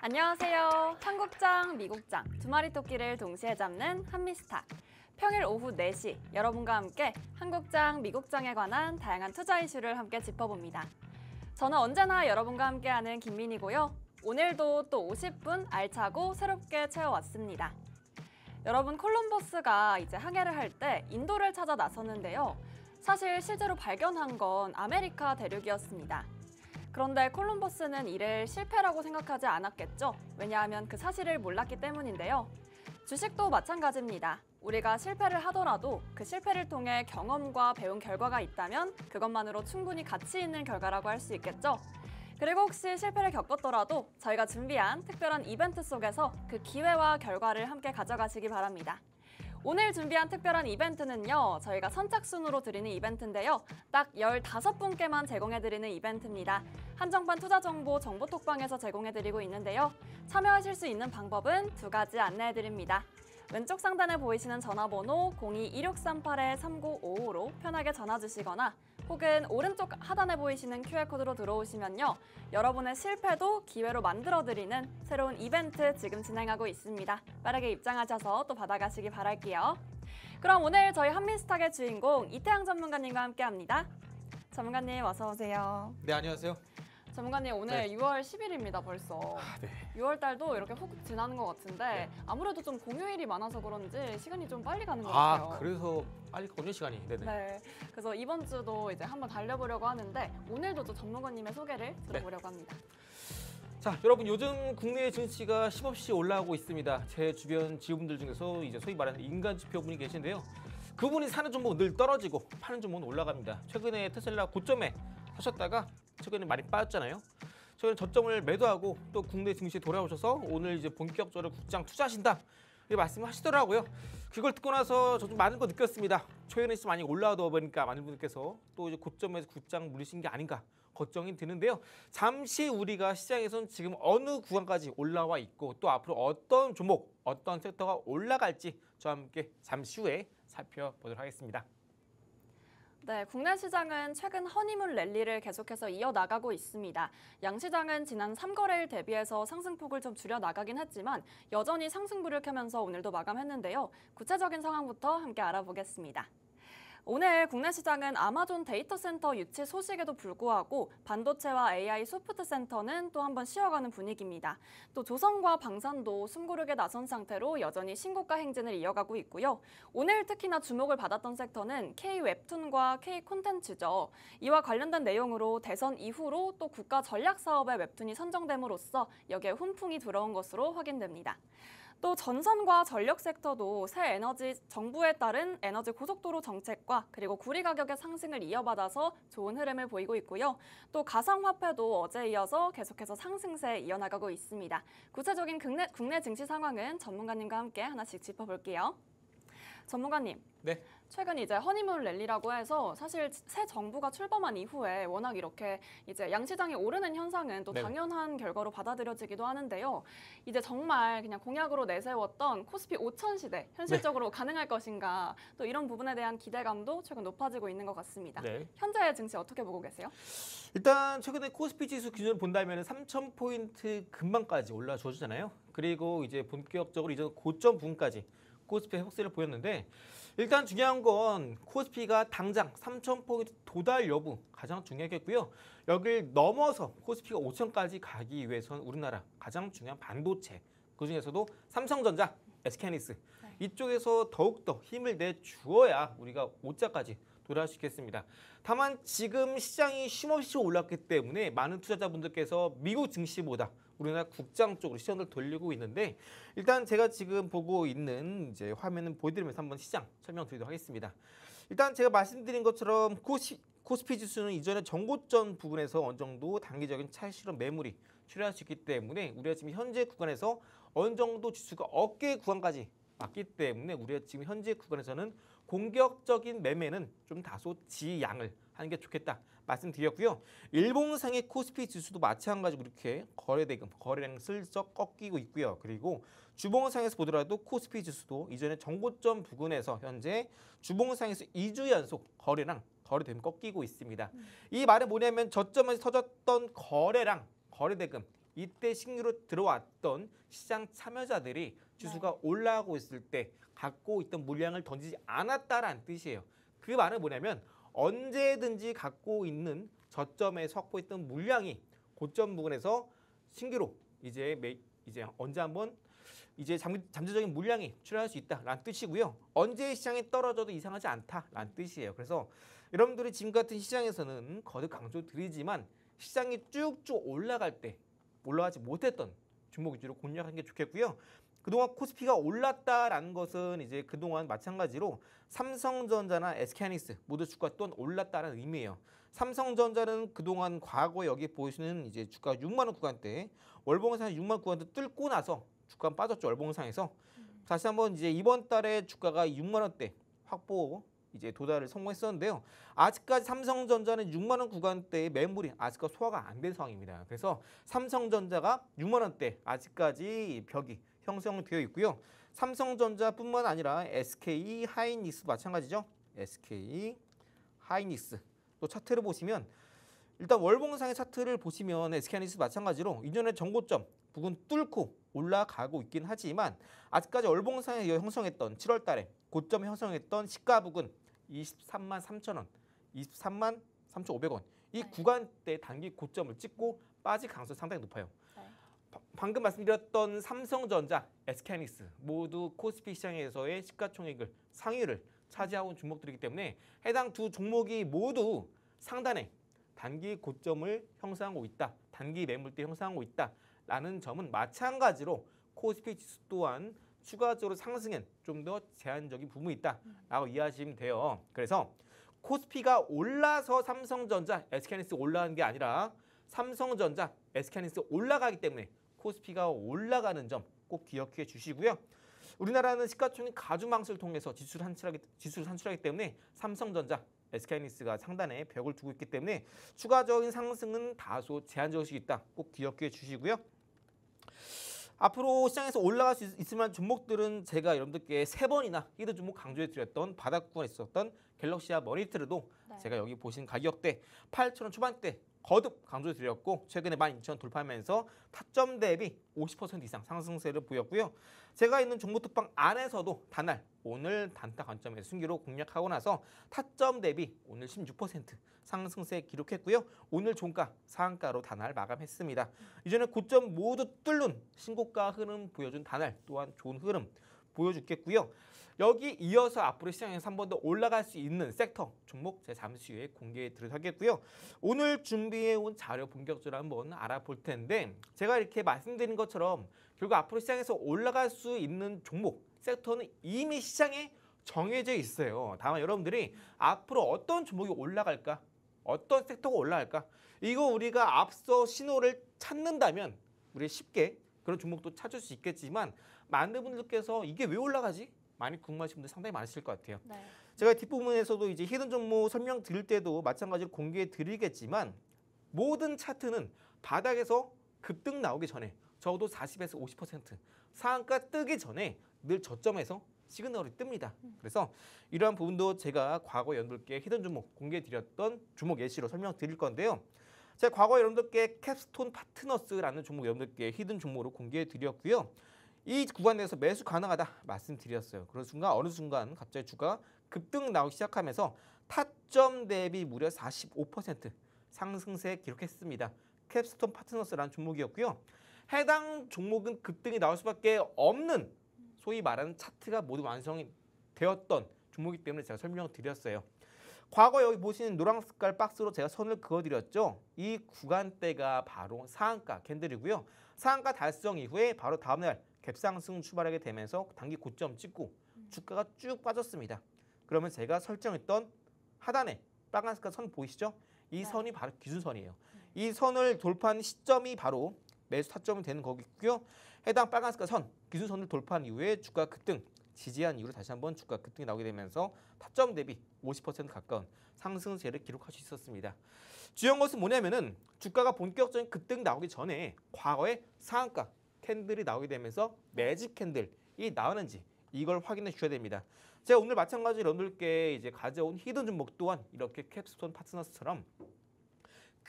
안녕하세요. 한국장, 미국장, 두 마리 토끼를 동시에 잡는 한미스탁. 평일 오후 4시 여러분과 함께 한국장, 미국장에 관한 다양한 투자 이슈를 함께 짚어봅니다. 저는 언제나 여러분과 함께하는 김민이고요. 오늘도 또 50분 알차고 새롭게 채워왔습니다. 여러분, 콜럼버스가 이제 항해를 할 때 인도를 찾아 나섰는데요. 사실 실제로 발견한 건 아메리카 대륙이었습니다. 그런데 콜럼버스는 이를 실패라고 생각하지 않았겠죠? 왜냐하면 그 사실을 몰랐기 때문인데요. 주식도 마찬가지입니다. 우리가 실패를 하더라도 그 실패를 통해 경험과 배운 결과가 있다면 그것만으로 충분히 가치 있는 결과라고 할 수 있겠죠? 그리고 혹시 실패를 겪었더라도 저희가 준비한 특별한 이벤트 속에서 그 기회와 결과를 함께 가져가시기 바랍니다. 오늘 준비한 특별한 이벤트는요, 저희가 선착순으로 드리는 이벤트인데요. 딱 15분께만 제공해드리는 이벤트입니다. 한정판 투자정보 정보톡방에서 제공해드리고 있는데요. 참여하실 수 있는 방법은 2가지 안내해드립니다. 왼쪽 상단에 보이시는 전화번호 02-2638-3955로 편하게 전화 주시거나 혹은 오른쪽 하단에 보이시는 QR코드로 들어오시면요. 여러분의 실패도 기회로 만들어드리는 새로운 이벤트 지금 진행하고 있습니다. 빠르게 입장하셔서 또 받아가시기 바랄게요. 그럼 오늘 저희 한미스탁의 주인공 이태양 전문가님과 함께합니다. 전문가님 어서 오세요. 네, 안녕하세요. 전문가님 오늘 네. 6월 10일입니다 벌써. 네. 6월 달도 이렇게 훅 지나는 것 같은데 네. 아무래도 좀 공휴일이 많아서 그런지 시간이 좀 빨리 가는 것 같아요. 그래서 빨리 거는 시간이. 네네. 네, 그래서 이번 주도 이제 한번 달려보려고 하는데 오늘도 또 전문가님의 소개를 들어보려고 합니다. 자, 여러분 요즘 국내 증시가 쉼없이 올라오고 있습니다. 제 주변 지우분들 중에서 이제 소위 말하는 인간 지표분이 계신데요. 그분이 사는 종목은 늘 떨어지고 파는 종목은 올라갑니다. 최근에 테슬라 고점에 사셨다가 최근에 많이 빠졌잖아요. 최근에 저점을 매도하고 또 국내 증시에 돌아오셔서 오늘 이제 본격적으로 국장 투자하신다 이렇게 말씀을 하시더라고요. 그걸 듣고 나서 저 좀 많은 거 느꼈습니다. 최근에 좀 많이 올라오다 보니까 많은 분들께서 또 이제 고점에서 국장 물리신 게 아닌가 걱정이 드는데요. 잠시 우리가 시장에서는 지금 어느 구간까지 올라와 있고 또 앞으로 어떤 종목, 어떤 섹터가 올라갈지 저와 함께 잠시 후에 살펴보도록 하겠습니다. 네, 국내 시장은 최근 허니문 랠리를 계속해서 이어나가고 있습니다. 양시장은 지난 3거래일 대비해서 상승폭을 좀 줄여나가긴 했지만 여전히 상승부를 켜면서 오늘도 마감했는데요. 구체적인 상황부터 함께 알아보겠습니다. 오늘 국내 시장은 아마존 데이터 센터 유치 소식에도 불구하고 반도체와 AI 소프트 센터는 또 한번 쉬어가는 분위기입니다. 또 조선과 방산도 숨고르게 나선 상태로 여전히 신고가 행진을 이어가고 있고요. 오늘 특히나 주목을 받았던 섹터는 K-웹툰과 K-콘텐츠죠. 이와 관련된 내용으로 대선 이후로 또 국가 전략 사업의 웹툰이 선정됨으로써 여기에 훈풍이 들어온 것으로 확인됩니다. 또 전선과 전력 섹터도 새 에너지 정부에 따른 에너지 고속도로 정책과 그리고 구리 가격의 상승을 이어받아서 좋은 흐름을 보이고 있고요. 또 가상화폐도 어제 이어서 계속해서 상승세에 이어나가고 있습니다. 구체적인 국내 증시 상황은 전문가님과 함께 하나씩 짚어볼게요. 전문가님. 네. 최근 이제 허니문 랠리라고 해서 사실 새 정부가 출범한 이후에 워낙 이렇게 이제 양시장이 오르는 현상은 또 당연한 결과로 받아들여지기도 하는데요. 이제 정말 그냥 공약으로 내세웠던 코스피 5천 시대 현실적으로 가능할 것인가 또 이런 부분에 대한 기대감도 최근 높아지고 있는 것 같습니다. 현재 증시 어떻게 보고 계세요? 일단 최근에 코스피 지수 기준을 본다면 3,000포인트 근방까지 올라주었잖아요. 그리고 이제 본격적으로 이제 고점 부분까지 코스피 회복세를 보였는데 일단 중요한 건 코스피가 당장 3,000포인트 도달 여부 가장 중요하겠고요. 여길 넘어서 코스피가 5,000까지 가기 위해서는 우리나라 가장 중요한 반도체 그중에서도 삼성전자, SK하이닉스 이쪽에서 더욱더 힘을 내주어야 우리가 5자까지 도달할 수 있겠습니다. 다만 지금 시장이 쉼없이 올랐기 때문에 많은 투자자분들께서 미국 증시보다 우리나라 국장 쪽으로 시선을 돌리고 있는데 일단 제가 지금 보고 있는 이제 화면을 보여드리면서 한번 시장 설명드리도록 하겠습니다. 일단 제가 말씀드린 것처럼 코스피 지수는 이전에 정고점 부분에서 어느 정도 단기적인 차익 매물이 출현할 수 있기 때문에 우리가 지금 현재 구간에서 어느 정도 지수가 어깨 구간까지 맞기 때문에 우리가 지금 현재 구간에서는 공격적인 매매는 좀 다소 지양을 하는 게 좋겠다 말씀드렸고요. 일봉상의 코스피 지수도 마찬가지로 이렇게 거래량 슬쩍 꺾이고 있고요. 그리고 주봉상에서 보더라도 코스피 지수도 이전에 정고점 부근에서 현재 주봉상에서 2주 연속 거래대금 꺾이고 있습니다. 이 말은 뭐냐면 저점에서 터졌던 거래대금 이때 신규로 들어왔던 시장 참여자들이 지수가 올라가고 있을 때 갖고 있던 물량을 던지지 않았다라는 뜻이에요. 그 말은 뭐냐면 언제든지 갖고 있는 저점에서 확보했던 물량이 고점 부근에서 신규로 이제 언제 한번 이제 잠재적인 물량이 출현할 수 있다라는 뜻이고요. 언제 시장이 떨어져도 이상하지 않다라는 뜻이에요. 그래서 여러분들이 지금 같은 시장에서는 거듭 강조드리지만 시장이 쭉쭉 올라갈 때 올라가지 못했던 종목 위주로 공략하는 게 좋겠고요. 그동안 코스피가 올랐다라는 것은 이제 그동안 마찬가지로 삼성전자나 SK하이닉스 모두 주가 또한 올랐다는 의미예요. 삼성전자는 그동안 과거 여기 보시는 이제 주가 6만 원 구간대 월봉상 6만 원 구간대 뚫고 나서 주가 빠졌죠. 월봉상에서 다시 한번 이제 이번 달에 주가가 6만 원대 확보 이제 도달을 성공했었는데요. 아직까지 삼성전자는 6만 원 구간대의 매물이 아직까지 소화가 안 된 상황입니다. 그래서 삼성전자가 6만 원대 아직까지 벽이 형성되어 있고요. 삼성전자뿐만 아니라 SK 하이닉스 마찬가지죠. SK 하이닉스 또 차트를 보시면 일단 월봉상의 차트를 보시면 SK 하이닉스 마찬가지로 이전에 정고점 부근 뚫고 올라가고 있긴 하지만 아직까지 월봉상에 형성했던 7월 달에 고점 형성했던 시가 부근 23만 3천 원, 23만 3,500원 이 구간대 단기 고점을 찍고 빠질 가능성이 상당히 높아요. 방금 말씀드렸던 삼성전자, SK하이닉스 모두 코스피 시장에서의 시가총액을 상위를 차지하고 있는 종목들이기 때문에 해당 두 종목이 모두 상단에 단기 고점을 형성하고 있다. 단기 매물대 형성하고 있다라는 점은 마찬가지로 코스피 지수 또한 추가적으로 상승엔 좀 더 제한적인 부분이 있다라고 이해하시면 돼요. 그래서 코스피가 올라서 삼성전자, SK하이닉스 올라가는 게 아니라 삼성전자, SK하이닉스 올라가기 때문에 코스피가 올라가는 점 꼭 기억해 주시고요. 우리나라는 시가총액 가중망설을 통해서 지수를 산출하기 때문에 삼성전자, SK하이닉스가 상단에 벽을 두고 있기 때문에 추가적인 상승은 다소 제한적일 수 있다. 꼭 기억해 주시고요. 앞으로 시장에서 올라갈 수 있을 만한 종목들은 제가 여러분들께 3번이나 히든 종목 강조해 드렸던 바닥권에 있었던 갤럭시와 머니트르도 제가 여기 보신 가격대 8,000원 초반대 거듭 강조해 드렸고 최근에 12,000원 돌파하면서 타점 대비 50% 이상 상승세를 보였고요. 제가 있는 종목특방 안에서도 단날 오늘 단타 관점에서 순기로 공략하고 나서 타점 대비 오늘 16% 상승세 기록했고요. 오늘 종가 상한가로 단날 마감했습니다. 이전에 고점 모두 뚫는 신고가 흐름 보여준 단날 또한 좋은 흐름 보여주겠고요. 여기 이어서 앞으로 시장에서 한 번 더 올라갈 수 있는 섹터 종목 제가 잠시 후에 공개해 드리도록 하겠고요. 오늘 준비해 온 자료 본격적으로 한번 알아볼 텐데 제가 이렇게 말씀드린 것처럼 결국 앞으로 시장에서 올라갈 수 있는 종목 섹터는 이미 시장에 정해져 있어요. 다만 여러분들이 앞으로 어떤 종목이 올라갈까? 어떤 섹터가 올라갈까? 이거 우리가 앞서 신호를 찾는다면 우리 쉽게 그런 종목도 찾을 수 있겠지만 많은 분들께서 이게 왜 올라가지? 많이 궁금하신 분들 상당히 많으실 것 같아요. 제가 뒷부분에서도 이제 히든 종목 설명 드릴 때도 마찬가지로 공개해 드리겠지만 모든 차트는 바닥에서 급등 나오기 전에 적어도 40에서 50% 상한가 뜨기 전에 늘 저점에서 시그널이 뜹니다. 그래서 이러한 부분도 제가 과거 여러분들께 히든 종목 공개해 드렸던 종목 예시로 설명드릴 건데요. 제가 과거 여러분들께 캡스톤 파트너스라는 종목 여러분들께 히든 종목으로 공개해 드렸고요. 이 구간에서 매수 가능하다 말씀드렸어요. 그런 순간 어느 순간 갑자기 주가 급등 나오기 시작하면서 타점 대비 무려 45% 상승세 기록했습니다. 캡스톤 파트너스라는 종목이었고요. 해당 종목은 급등이 나올 수밖에 없는 소위 말하는 차트가 모두 완성이 되었던 종목이기 때문에 제가 설명을 드렸어요. 과거 여기 보시는 노란 색깔 박스로 제가 선을 그어드렸죠. 이 구간대가 바로 상한가 캔들이고요. 상한가 달성 이후에 바로 다음날 갭상승 출발하게 되면서 단기 고점 찍고 주가가 쭉 빠졌습니다. 그러면 제가 설정했던 하단에 빨간 색깔 선 보이시죠? 이 선이 바로 기준선이에요. 이 선을 돌파한 시점이 바로 매수 타점이 되는 거고요. 해당 빨간 색깔 선, 기준선을 돌파한 이후에 주가 급등, 지지한 이후로 다시 한번 주가 급등이 나오게 되면서 타점 대비 50% 가까운 상승세를 기록할 수 있었습니다. 중요한 것은 뭐냐면은 주가가 본격적인 급등이 나오기 전에 과거의 상한가 캔들이 나오게 되면서 매집 캔들이 나오는지 이걸 확인해 주셔야 됩니다. 제가 오늘 마찬가지로 여러분들께 이제 가져온 히든 종목 또한 이렇게 캡스톤 파트너스처럼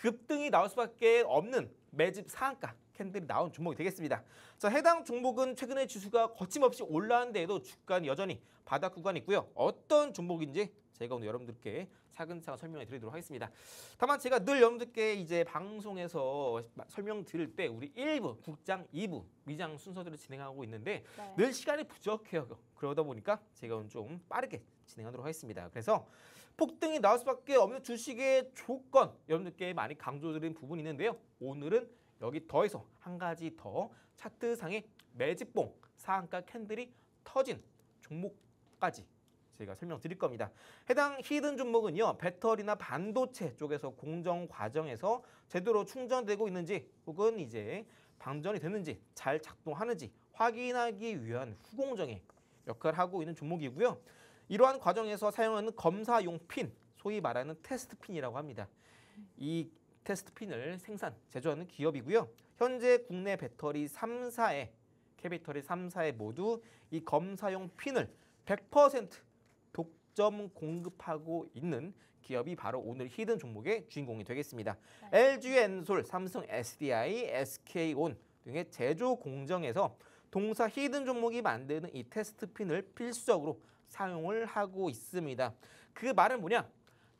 급등이 나올 수밖에 없는 매집 상한가 캔들이 나온 종목이 되겠습니다. 자, 해당 종목은 최근에 지수가 거침없이 올라왔는데도 주가는 여전히 바닥 구간이 있고요. 어떤 종목인지 제가 오늘 여러분들께 차근차근 설명해 드리도록 하겠습니다. 다만 제가 늘 여러분들께 이제 방송에서 설명드릴 때 우리 1부, 국장, 2부, 미장 순서대로 진행하고 있는데 네. 늘 시간이 부족해요. 그러다 보니까 제가 오늘 좀 빠르게 진행하도록 하겠습니다. 그래서 폭등이 나올 수밖에 없는 주식의 조건 여러분들께 많이 강조드린 부분이 있는데요. 오늘은 여기 더해서 한 가지 더 차트상의 매집봉 상한가 캔들이 터진 종목까지 제가 설명드릴 겁니다. 해당 히든 종목은요. 배터리나 반도체 쪽에서 공정 과정에서 제대로 충전되고 있는지 혹은 이제 방전이 됐는지 잘 작동하는지 확인하기 위한 후공정의 역할을 하고 있는 종목이고요. 이러한 과정에서 사용하는 검사용 핀, 소위 말하는 테스트 핀이라고 합니다. 이 테스트 핀을 생산, 제조하는 기업이고요. 현재 국내 배터리 3사에 K배터리 3사에 모두 이 검사용 핀을 100% 독점 공급하고 있는 기업이 바로 오늘 히든 종목의 주인공이 되겠습니다. LG 엔솔, 삼성 SDI, SK온 등의 제조 공정에서 동사 히든 종목이 만드는 이 테스트 핀을 필수적으로 사용을 하고 있습니다. 그 말은 뭐냐?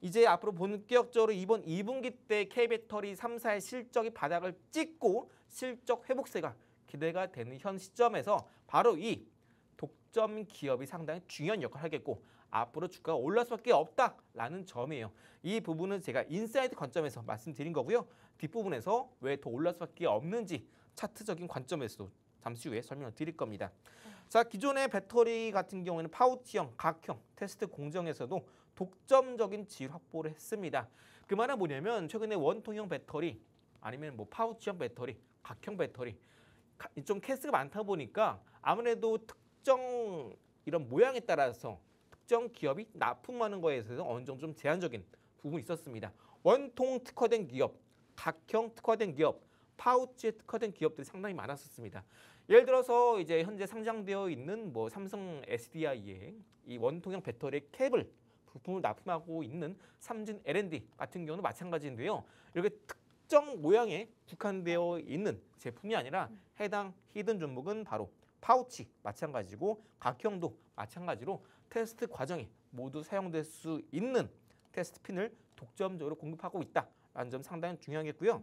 이제 앞으로 본격적으로 이번 2분기 때 K배터리 3사의 실적이 바닥을 찍고 실적 회복세가 기대가 되는 현 시점에서 바로 이 독점 기업이 상당히 중요한 역할을 하겠고 앞으로 주가가 올라갈 수밖에 없다라는 점이에요. 이 부분은 제가 인사이드 관점에서 말씀드린 거고요. 뒷부분에서 왜 더 올라갈 수밖에 없는지 차트적인 관점에서도 잠시 후에 설명을 드릴 겁니다. 자, 기존의 배터리 같은 경우에는 파우치형, 각형, 테스트 공정에서도 독점적인 지위를 확보를 했습니다. 그 말은 뭐냐면 최근에 원통형 배터리 아니면 뭐 파우치형 배터리, 각형 배터리 좀 케이스가 많다 보니까 아무래도 특정 이런 모양에 따라서 특정 기업이 납품하는 거에 있어서 어느 정도 좀 제한적인 부분이 있었습니다. 원통 특화된 기업, 각형 특화된 기업, 파우치에 특화된 기업들이 상당히 많았었습니다. 예를 들어서 이제 현재 상장되어 있는 뭐 삼성 SDI의 이 원통형 배터리 케이블 부품을 납품하고 있는 삼진 L&D 같은 경우는 마찬가지인데요. 이렇게 특정 모양에 국한되어 있는 제품이 아니라 해당 히든 종목은 바로 파우치 마찬가지고 각형도 마찬가지로 테스트 과정에 모두 사용될 수 있는 테스트 핀을 독점적으로 공급하고 있다라는 점 상당히 중요하겠고요.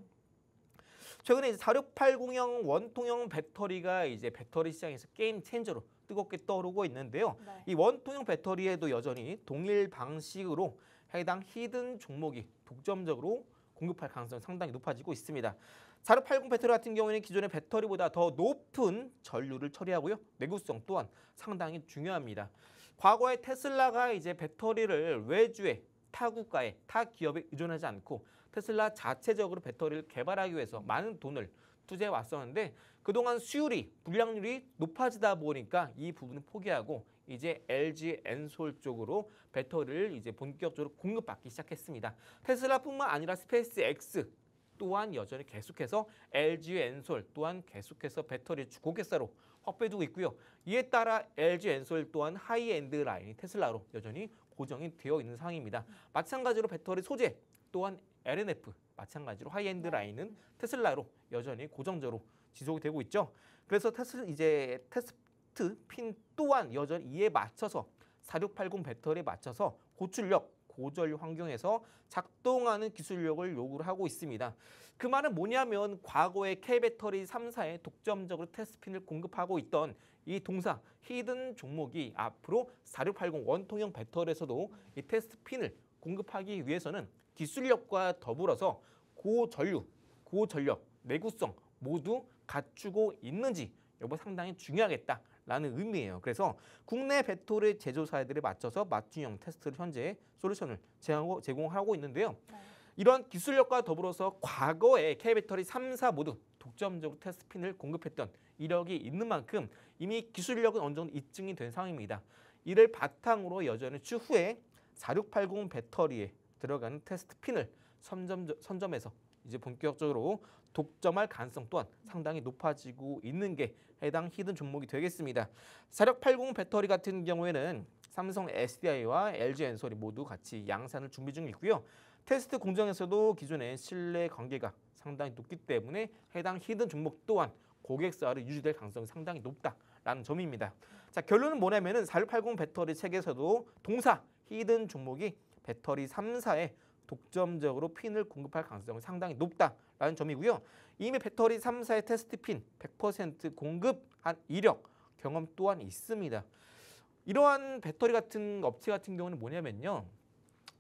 최근에 이제 4680형 원통형 배터리가 이제 배터리 시장에서 게임 체인저로 뜨겁게 떠오르고 있는데요. 네. 이 원통형 배터리에도 여전히 동일 방식으로 해당 히든 종목이 독점적으로 공급할 가능성이 상당히 높아지고 있습니다. 4680 배터리 같은 경우에는 기존의 배터리보다 더 높은 전류를 처리하고요. 내구성 또한 상당히 중요합니다. 과거에 테슬라가 이제 배터리를 외주에 타국가에 타 기업에 의존하지 않고 테슬라 자체적으로 배터리를 개발하기 위해서 많은 돈을 투자해 왔었는데 그동안 수율이 불량률이 높아지다 보니까 이 부분을 포기하고 이제 LG 엔솔 쪽으로 배터리를 이제 본격적으로 공급받기 시작했습니다. 테슬라뿐만 아니라 스페이스X 또한 여전히 계속해서 LG 엔솔 또한 계속해서 배터리 고객사로 확보해두고 있고요. 이에 따라 LG 엔솔 또한 하이엔드 라인이 테슬라로 여전히 고정이 되어 있는 상황입니다. 마찬가지로 배터리 소재 또한 LNF 마찬가지로 하이엔드 라인은 테슬라로 여전히 고정적으로 지속이 되고 있죠. 그래서 테스트 핀 또한 여전히 이에 맞춰서 4680 배터리에 맞춰서 고출력, 고전류 환경에서 작동하는 기술력을 요구를 하고 있습니다. 그 말은 뭐냐면 과거에 K배터리 3사에 독점적으로 테스트 핀을 공급하고 있던 이 동사 히든 종목이 앞으로 4680 원통형 배터리에서도 이 테스트 핀을 공급하기 위해서는 기술력과 더불어서 고전류, 고전력, 내구성 모두 갖추고 있는지 여부 상당히 중요하겠다라는 의미예요. 그래서 국내 배터리 제조사들에 맞춰서 맞춤형 테스트를 현재 솔루션을 제공하고 있는데요. 이러한 기술력과 더불어서 과거에 K배터리 3사 모두 독점적으로 테스트 핀을 공급했던 이력이 있는 만큼 이미 기술력은 어느 정도 입증이 된 상황입니다. 이를 바탕으로 여전히 추후에 4680 배터리에 들어가는 테스트 핀을 선점해서 이제 본격적으로 독점할 가능성 또한 상당히 높아지고 있는 게 해당 히든 종목이 되겠습니다. 4680 배터리 같은 경우에는 삼성 SDI와 LG 엔솔이 모두 같이 양산을 준비 중에 있고요. 테스트 공정에서도 기존의 신뢰 관계가 상당히 높기 때문에 해당 히든 종목 또한 고객사로 유지될 가능성이 상당히 높다라는 점입니다. 자, 결론은 뭐냐면은 4680 배터리 책에서도 동사 히든 종목이 배터리 3사에 독점적으로 핀을 공급할 가능성이 상당히 높다라는 점이고요. 이미 배터리 3사의 테스트 핀 100% 공급한 이력 경험 또한 있습니다. 이러한 배터리 같은 업체 같은 경우는 뭐냐면요.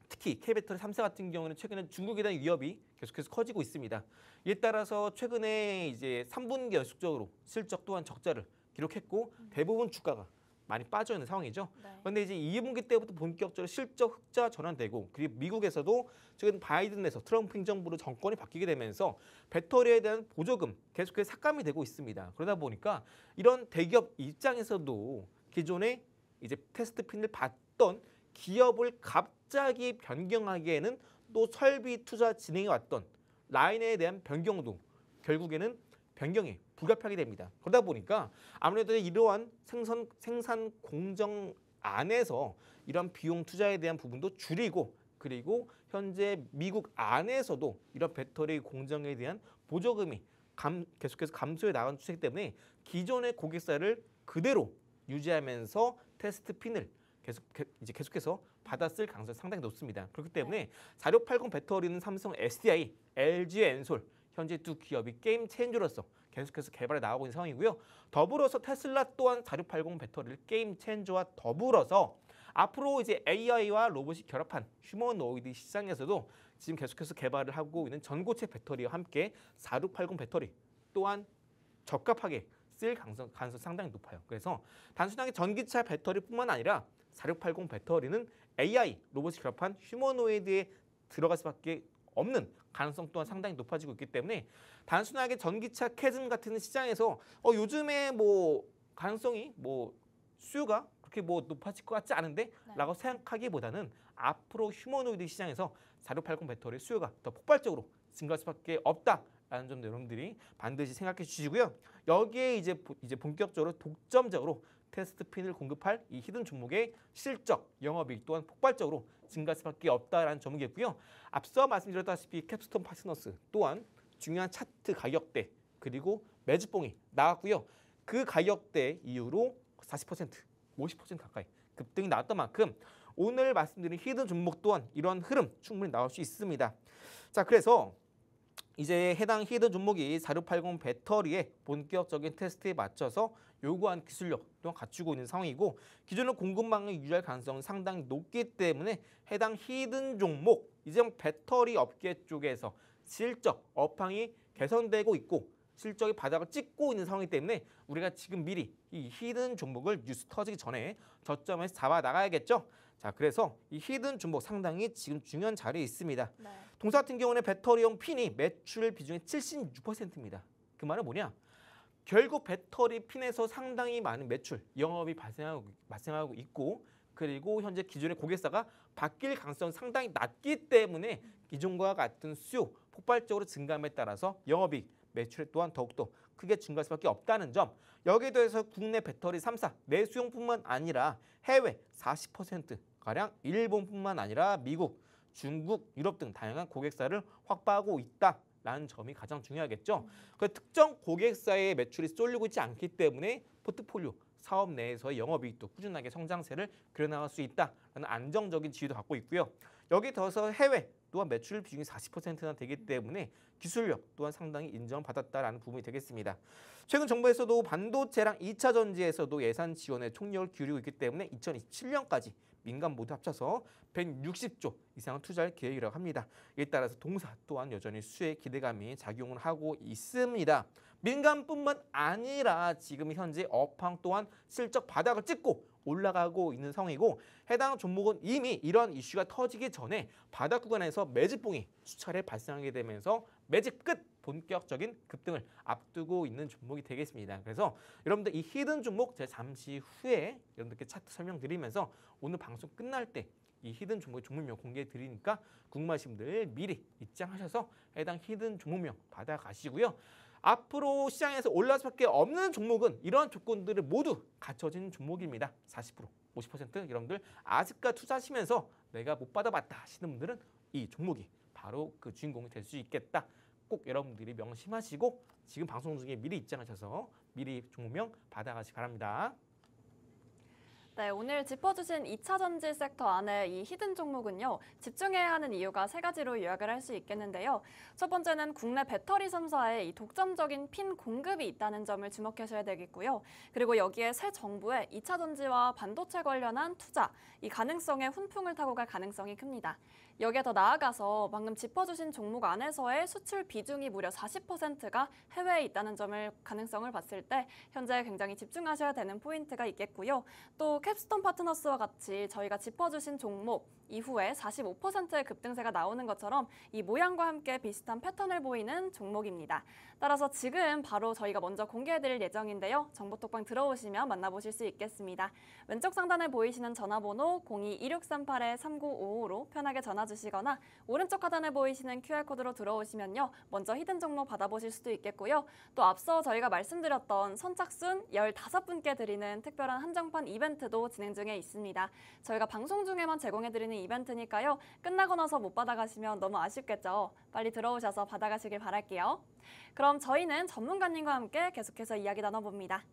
특히 K배터리 3사 같은 경우는 최근에 중국에 대한 위협이 계속해서 커지고 있습니다. 이에 따라서 최근에 이제 3분기 연속적으로 실적 또한 적자를 기록했고 대부분 주가가 많이 빠져 있는 상황이죠. 네. 그런데 이제 2분기 때부터 본격적으로 실적 흑자 전환되고 그리고 미국에서도 최근 바이든에서 트럼프 행정부로 정권이 바뀌게 되면서 배터리에 대한 보조금 계속해서 삭감이 되고 있습니다. 그러다 보니까 이런 대기업 입장에서도 기존에 이제 테스트 핀을 받던 기업을 갑자기 변경하기에는 또 설비 투자 진행해 왔던 라인에 대한 변경도 결국에는 변경이 불가피하게 됩니다. 그러다 보니까 아무래도 이러한 생산 공정 안에서 이런 비용 투자에 대한 부분도 줄이고 그리고 현재 미국 안에서도 이런 배터리 공정에 대한 보조금이 계속해서 감소해 나가는 추세이기 때문에 기존의 고객사를 그대로 유지하면서 테스트 핀을 계속해서 받았을 가능성이 상당히 높습니다. 그렇기 때문에 4680 배터리는 삼성 SDI, LG 엔솔 현재 두 기업이 게임 체인저로서 계속해서 개발해 나가고 있는 상황이고요. 더불어서 테슬라 또한 4680 배터리를 게임 체인저와 더불어서 앞으로 이제 AI와 로봇이 결합한 휴머노이드 시장에서도 지금 계속해서 개발을 하고 있는 전고체 배터리와 함께 4680 배터리 또한 적합하게 쓸 가능성 상당히 높아요. 그래서 단순하게 전기차 배터리뿐만 아니라 4680 배터리는 AI 로봇이 결합한 휴머노이드에 들어갈 수밖에 없는 가능성 또한 상당히 높아지고 있기 때문에 단순하게 전기차 캐즘 같은 시장에서 요즘에 뭐 가능성이 뭐 수요가 그렇게 뭐 높아질 것 같지 않은데라고 생각하기보다는 앞으로 휴머노이드 시장에서 4680 배터리 수요가 더 폭발적으로 증가할 수밖에 없다라는 점도 여러분들이 반드시 생각해 주시고요. 여기에 이제 본격적으로 독점적으로 테스트 핀을 공급할 이 히든 종목의 실적, 영업이익 또한 폭발적으로 증가할 수밖에 없다라는 점이겠고요. 앞서 말씀드렸다시피 캡스톤 파트너스 또한 중요한 차트 가격대 그리고 매집봉이 나왔고요. 그 가격대 이후로 40%, 50% 가까이 급등이 나왔던 만큼 오늘 말씀드린 히든 종목 또한 이런 흐름 충분히 나올 수 있습니다. 자, 그래서 이제 해당 히든 종목이 4680 배터리의 본격적인 테스트에 맞춰서 요구한 기술력 또한 갖추고 있는 상황이고 기존의 공급망을 유지할 가능성은 상당히 높기 때문에 해당 히든 종목 이제 배터리 업계 쪽에서 실적, 업황이 개선되고 있고 실적이 바닥을 찍고 있는 상황이기 때문에 우리가 지금 미리 이 히든 종목을 뉴스 터지기 전에 저점에서 잡아 나가야겠죠. 자, 그래서 이 히든 종목 상당히 지금 중요한 자리에 있습니다. 네. 동사 같은 경우는 배터리용 핀이 매출 비중의 76%입니다. 그 말은 뭐냐? 결국 배터리 핀에서 상당히 많은 매출, 영업이 발생하고 있고 그리고 현재 기존의 고객사가 바뀔 가능성이 상당히 낮기 때문에 기존과 같은 수요 폭발적으로 증가함에 따라서 영업이익, 매출 또한 더욱더 크게 증가할 수밖에 없다는 점. 여기에 더해서 국내 배터리 3사 내수용뿐만 아니라 해외 40%가량 일본뿐만 아니라 미국, 중국, 유럽 등 다양한 고객사를 확보하고 있다라는 점이 가장 중요하겠죠. 그 특정 고객사의 매출이 쏠리고 있지 않기 때문에 포트폴리오 사업 내에서의 영업이익도 꾸준하게 성장세를 그려나갈 수 있다라는 안정적인 지위도 갖고 있고요. 여기에 더해서 해외 또한 매출 비중이 40%나 되기 때문에 기술력 또한 상당히 인정을 받았다라는 부분이 되겠습니다. 최근 정부에서도 반도체랑 2차 전지에서도 예산 지원에 총력을 기울이고 있기 때문에 2027년까지 민간 모두 합쳐서 160조 이상을 투자할 계획이라고 합니다. 이에 따라서 동사 또한 여전히 수혜의 기대감이 작용을 하고 있습니다. 민간뿐만 아니라 지금 현재 업황 또한 실적 바닥을 찍고 올라가고 있는 상황이고 해당 종목은 이미 이런 이슈가 터지기 전에 바닥 구간에서 매집봉이 수차례 발생하게 되면서 매집 끝 본격적인 급등을 앞두고 있는 종목이 되겠습니다. 그래서 여러분들 이 히든 종목 제가 잠시 후에 여러분들께 차트 설명드리면서 오늘 방송 끝날 때 이 히든 종목의 종목명 공개해 드리니까 궁금하신 분들 미리 입장하셔서 해당 히든 종목명 받아가시고요. 앞으로 시장에서 올라갈 수밖에 없는 종목은 이러한 조건들을 모두 갖춰진 종목입니다. 40%, 50% 여러분들 아직까지 투자하시면서 내가 못 받아봤다 하시는 분들은 이 종목이 바로 그 주인공이 될 수 있겠다. 꼭 여러분들이 명심하시고 지금 방송 중에 미리 입장하셔서 미리 종목명 받아가시기 바랍니다. 네, 오늘 짚어주신 2차 전지 섹터 안에 이 히든 종목은요, 집중해야 하는 이유가 세 가지로 요약을 할 수 있겠는데요. 첫 번째는 국내 배터리 3사에 이 독점적인 핀 공급이 있다는 점을 주목하셔야 되겠고요. 그리고 여기에 새 정부의 2차 전지와 반도체 관련한 투자, 이 가능성에 훈풍을 타고 갈 가능성이 큽니다. 여기에 더 나아가서 방금 짚어주신 종목 안에서의 수출 비중이 무려 40%가 해외에 있다는 점을 가능성을 봤을 때 현재 굉장히 집중하셔야 되는 포인트가 있겠고요. 또 캡스톤 파트너스와 같이 저희가 짚어주신 종목 이후에 45%의 급등세가 나오는 것처럼 이 모양과 함께 비슷한 패턴을 보이는 종목입니다. 따라서 지금 바로 저희가 먼저 공개해드릴 예정인데요. 정보톡방 들어오시면 만나보실 수 있겠습니다. 왼쪽 상단에 보이시는 전화번호 02-2638-3955로 편하게 전화 주시거나 오른쪽 하단에 보이시는 QR코드로 들어오시면요. 먼저 히든 종목 받아보실 수도 있겠고요. 또 앞서 저희가 말씀드렸던 선착순 15분께 드리는 특별한 한정판 이벤트도 진행 중에 있습니다. 저희가 방송 중에만 제공해드리는 이벤트니까요. 끝나고 나서 못 받아가시면 너무 아쉽겠죠. 빨리 들어오셔서 받아가시길 바랄게요. 그럼 저희는 전문가님과 함께 계속해서 이야기 나눠봅니다.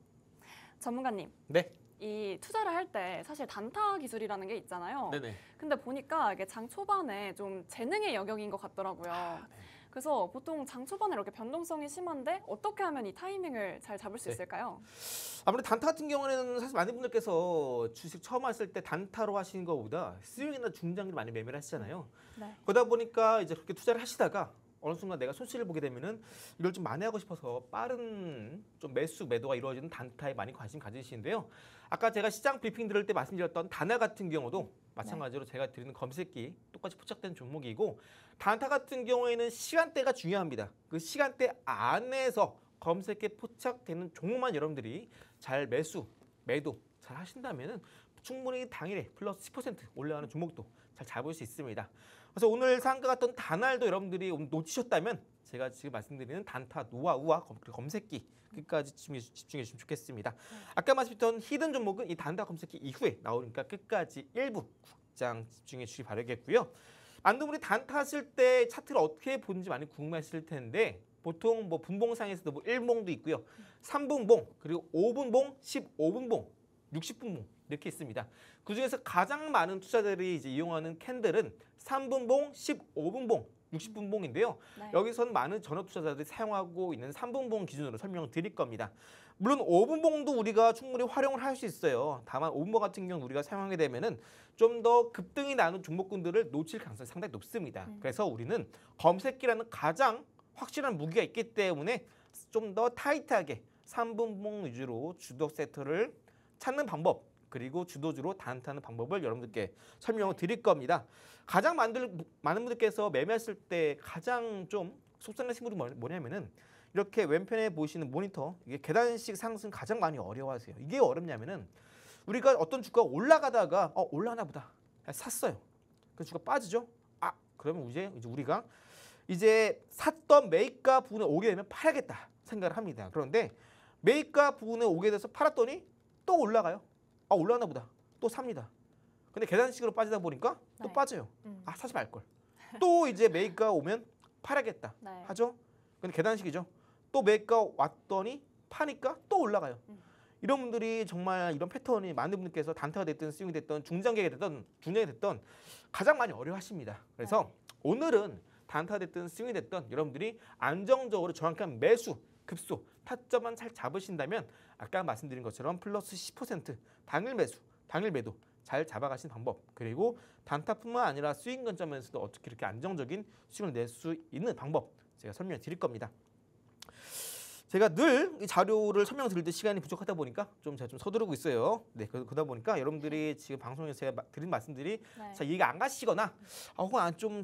전문가님. 네. 이 투자를 할 때 사실 단타 기술이라는 게 있잖아요. 네네. 근데 보니까 이게 장 초반에 좀 재능의 영역인 것 같더라고요. 네. 그래서 보통 장 초반에 이렇게 변동성이 심한데 어떻게 하면 이 타이밍을 잘 잡을 수 있을까요? 아무래도 단타 같은 경우에는 사실 많은 분들께서 주식 처음 하실 때 단타로 하시는 것보다 스윙이나 중장기를 많이 매매를 하시잖아요. 네. 그러다 보니까 이제 그렇게 투자를 하시다가 어느 순간 내가 손실을 보게 되면은 이걸 좀 만회하고 싶어서 빠른 좀 매수 매도가 이루어지는 단타에 많이 관심 가지시는데요. 아까 제가 시장 브리핑 들을 때 말씀드렸던 다나 같은 경우도 마찬가지로 제가 드리는 검색기 똑같이 포착된 종목이고 단타 같은 경우에는 시간대가 중요합니다. 그 시간대 안에서 검색기에 포착되는 종목만 여러분들이 잘 매수, 매도 잘 하신다면은 충분히 당일에 플러스 10% 올라가는 종목도 잘 잡을 수 있습니다. 그래서 오늘 상가 같던 다날도 여러분들이 놓치셨다면 제가 지금 말씀드리는 단타 노하우와 검색기 끝까지 집중해 주시면 좋겠습니다. 아까 말씀드렸던 히든 종목은 이 단타 검색기 이후에 나오니까 끝까지 일부 국장 집중해 주시기 바라겠고요. 많은 분들이 단타 하실 때 차트를 어떻게 보는지 많이 궁금하실 텐데 보통 뭐 분봉상에서도 뭐 1봉도 있고요. 3분봉, 그리고 5분봉, 15분봉, 60분봉 이렇게 있습니다. 그중에서 가장 많은 투자자들이 이제 이용하는 캔들은 3분봉, 15분봉, 60분봉인데요. 네. 여기선 많은 전업 투자자들이 사용하고 있는 3분봉 기준으로 설명을 드릴 겁니다. 물론 5분봉도 우리가 충분히 활용을 할 수 있어요. 다만 5분봉 같은 경우 우리가 사용하게 되면은 좀 더 급등이 나는 종목군들을 놓칠 가능성이 상당히 높습니다. 그래서 우리는 검색기라는 가장 확실한 무기가 있기 때문에 좀 더 타이트하게 3분봉 위주로 주도 섹터를 찾는 방법 그리고 주도주로 단타하는 방법을 여러분들께 설명을 드릴 겁니다. 가장 많은 분들께서 매매하실 때 가장 좀 속상하신 분이 뭐냐면은 이렇게 왼편에 보시는 모니터 이게 계단식 상승 가장 많이 어려워하세요. 이게 어렵냐면은 우리가 어떤 주가가 올라가다가 올라가나 보다 샀어요. 그 주가 빠지죠. 그러면 이제 우리가 샀던 매입가 부분에 오게 되면 팔아야겠다 생각을 합니다. 그런데 매입가 부분에 오게 돼서 팔았더니 또 올라가요. 올라가나 보다. 또 삽니다. 근데 계단식으로 빠지다 보니까 또 빠져요. 사지 말걸. 또 이제 매입가 오면 팔아야겠다 하죠. 근데 계단식이죠. 또 매입가 왔더니 파니까 또 올라가요. 이런 분들이 정말 이런 패턴이 많은 분들께서 단타가 됐든 스윙이 됐든 중장기가 됐든 중장기 됐든 가장 많이 어려워하십니다. 그래서 오늘은 단타가 됐든 스윙이 됐든 여러분들이 안정적으로 정확한 매수, 급소, 타점만 잘 잡으신다면 아까 말씀드린 것처럼 플러스 10% 당일 매수, 당일 매도 잘 잡아가신 방법 그리고 단타뿐만 아니라 스윙 관점에서도 어떻게 이렇게 안정적인 수익을 낼 수 있는 방법 제가 설명을 드릴 겁니다. 제가 늘 이 자료를 설명드릴 때 시간이 부족하다 보니까 제가 좀 서두르고 있어요. 네, 그러다 보니까 여러분들이 지금 방송에서 제가 드린 말씀들이 잘 이해가 안 가시거나 혹은 좀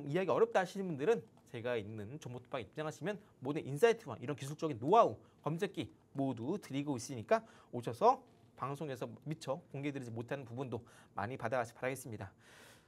이해하기 어렵다 하시는 분들은 제가 있는 정보톡방 입장하시면 모든 인사이트와 이런 기술적인 노하우, 검색기 모두 드리고 있으니까 오셔서 방송에서 미처 공개드리지 못하는 부분도 많이 받아가시기 바라겠습니다.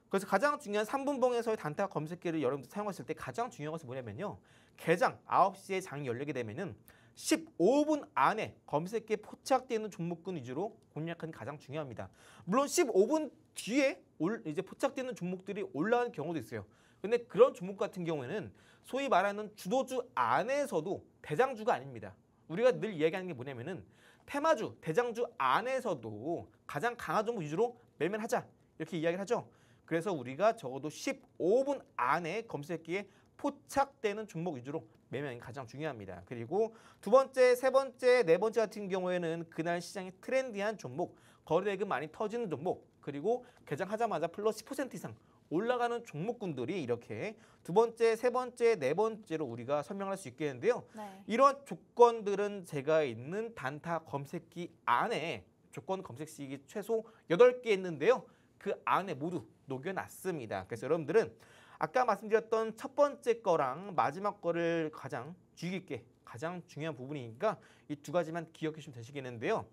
그래서 가장 중요한 3분봉에서의 단타 검색기를 여러분들 사용하실 때 가장 중요한 것은 뭐냐면요. 개장 9시에 장이 열리게 되면은 15분 안에 검색기에 포착되어 있는 종목군 위주로 공략하는 게 가장 중요합니다. 물론 15분 뒤에 이제 포착되는 종목들이 올라가는 경우도 있어요. 근데 그런 종목 같은 경우에는 소위 말하는 주도주 안에서도 대장주가 아닙니다. 우리가 늘 이야기하는 게 뭐냐면은 테마주, 대장주 안에서도 가장 강한 종목 위주로 매매를 하자 이렇게 이야기를 하죠. 그래서 우리가 적어도 15분 안에 검색기에 포착되는 종목 위주로 매매하는 게 가장 중요합니다. 그리고 두 번째, 세 번째, 네 번째 같은 경우에는 그날 시장이 트렌디한 종목, 거래대금 많이 터지는 종목, 그리고 개장하자마자 플러스 10% 이상 올라가는 종목군들이 이렇게 두 번째, 세 번째, 네 번째로 우리가 설명할 수 있겠는데요. 네. 이런 조건들은 제가 있는 단타 검색기 안에 조건 검색식이 최소 8개 있는데요. 그 안에 모두 녹여놨습니다. 그래서 여러분들은 아까 말씀드렸던 첫 번째 거랑 마지막 거를 가장 주의 깊게 가장 중요한 부분이니까 이 두 가지만 기억해 주시면 되시겠는데요.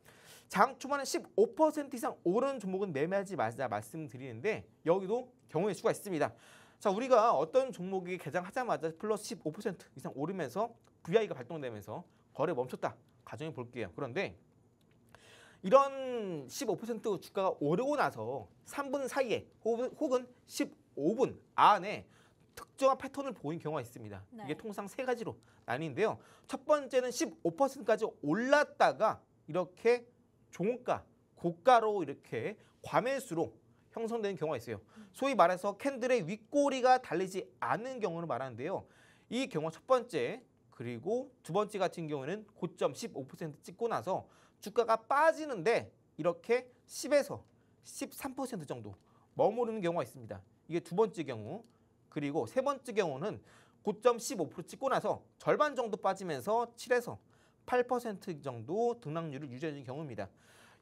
장 초반에 15% 이상 오른 종목은 매매하지 말자 말씀드리는데 여기도 경우의 수가 있습니다. 자, 우리가 어떤 종목이 개장하자마자 플러스 15% 이상 오르면서 VI가 발동되면서 거래 멈췄다 가정해 볼게요. 그런데 이런 15% 주가가 오르고 나서 3분 사이에 혹은 15분 안에 특정한 패턴을 보인 경우가 있습니다. 네. 이게 통상 세 가지로 나뉘는데요. 첫 번째는 15%까지 올랐다가 이렇게 종가, 고가로 이렇게 과매수로 형성되는 경우가 있어요. 소위 말해서 캔들의 윗꼬리가 달리지 않는 경우를 말하는데요. 이 경우가 첫 번째, 그리고 두 번째 같은 경우에는 고점 15% 찍고 나서 주가가 빠지는데 이렇게 10에서 13% 정도 머무르는 경우가 있습니다. 이게 두 번째 경우. 그리고 세 번째 경우는 고점 15% 찍고 나서 절반 정도 빠지면서 7에서 8% 정도 등락률을 유지하는 경우입니다.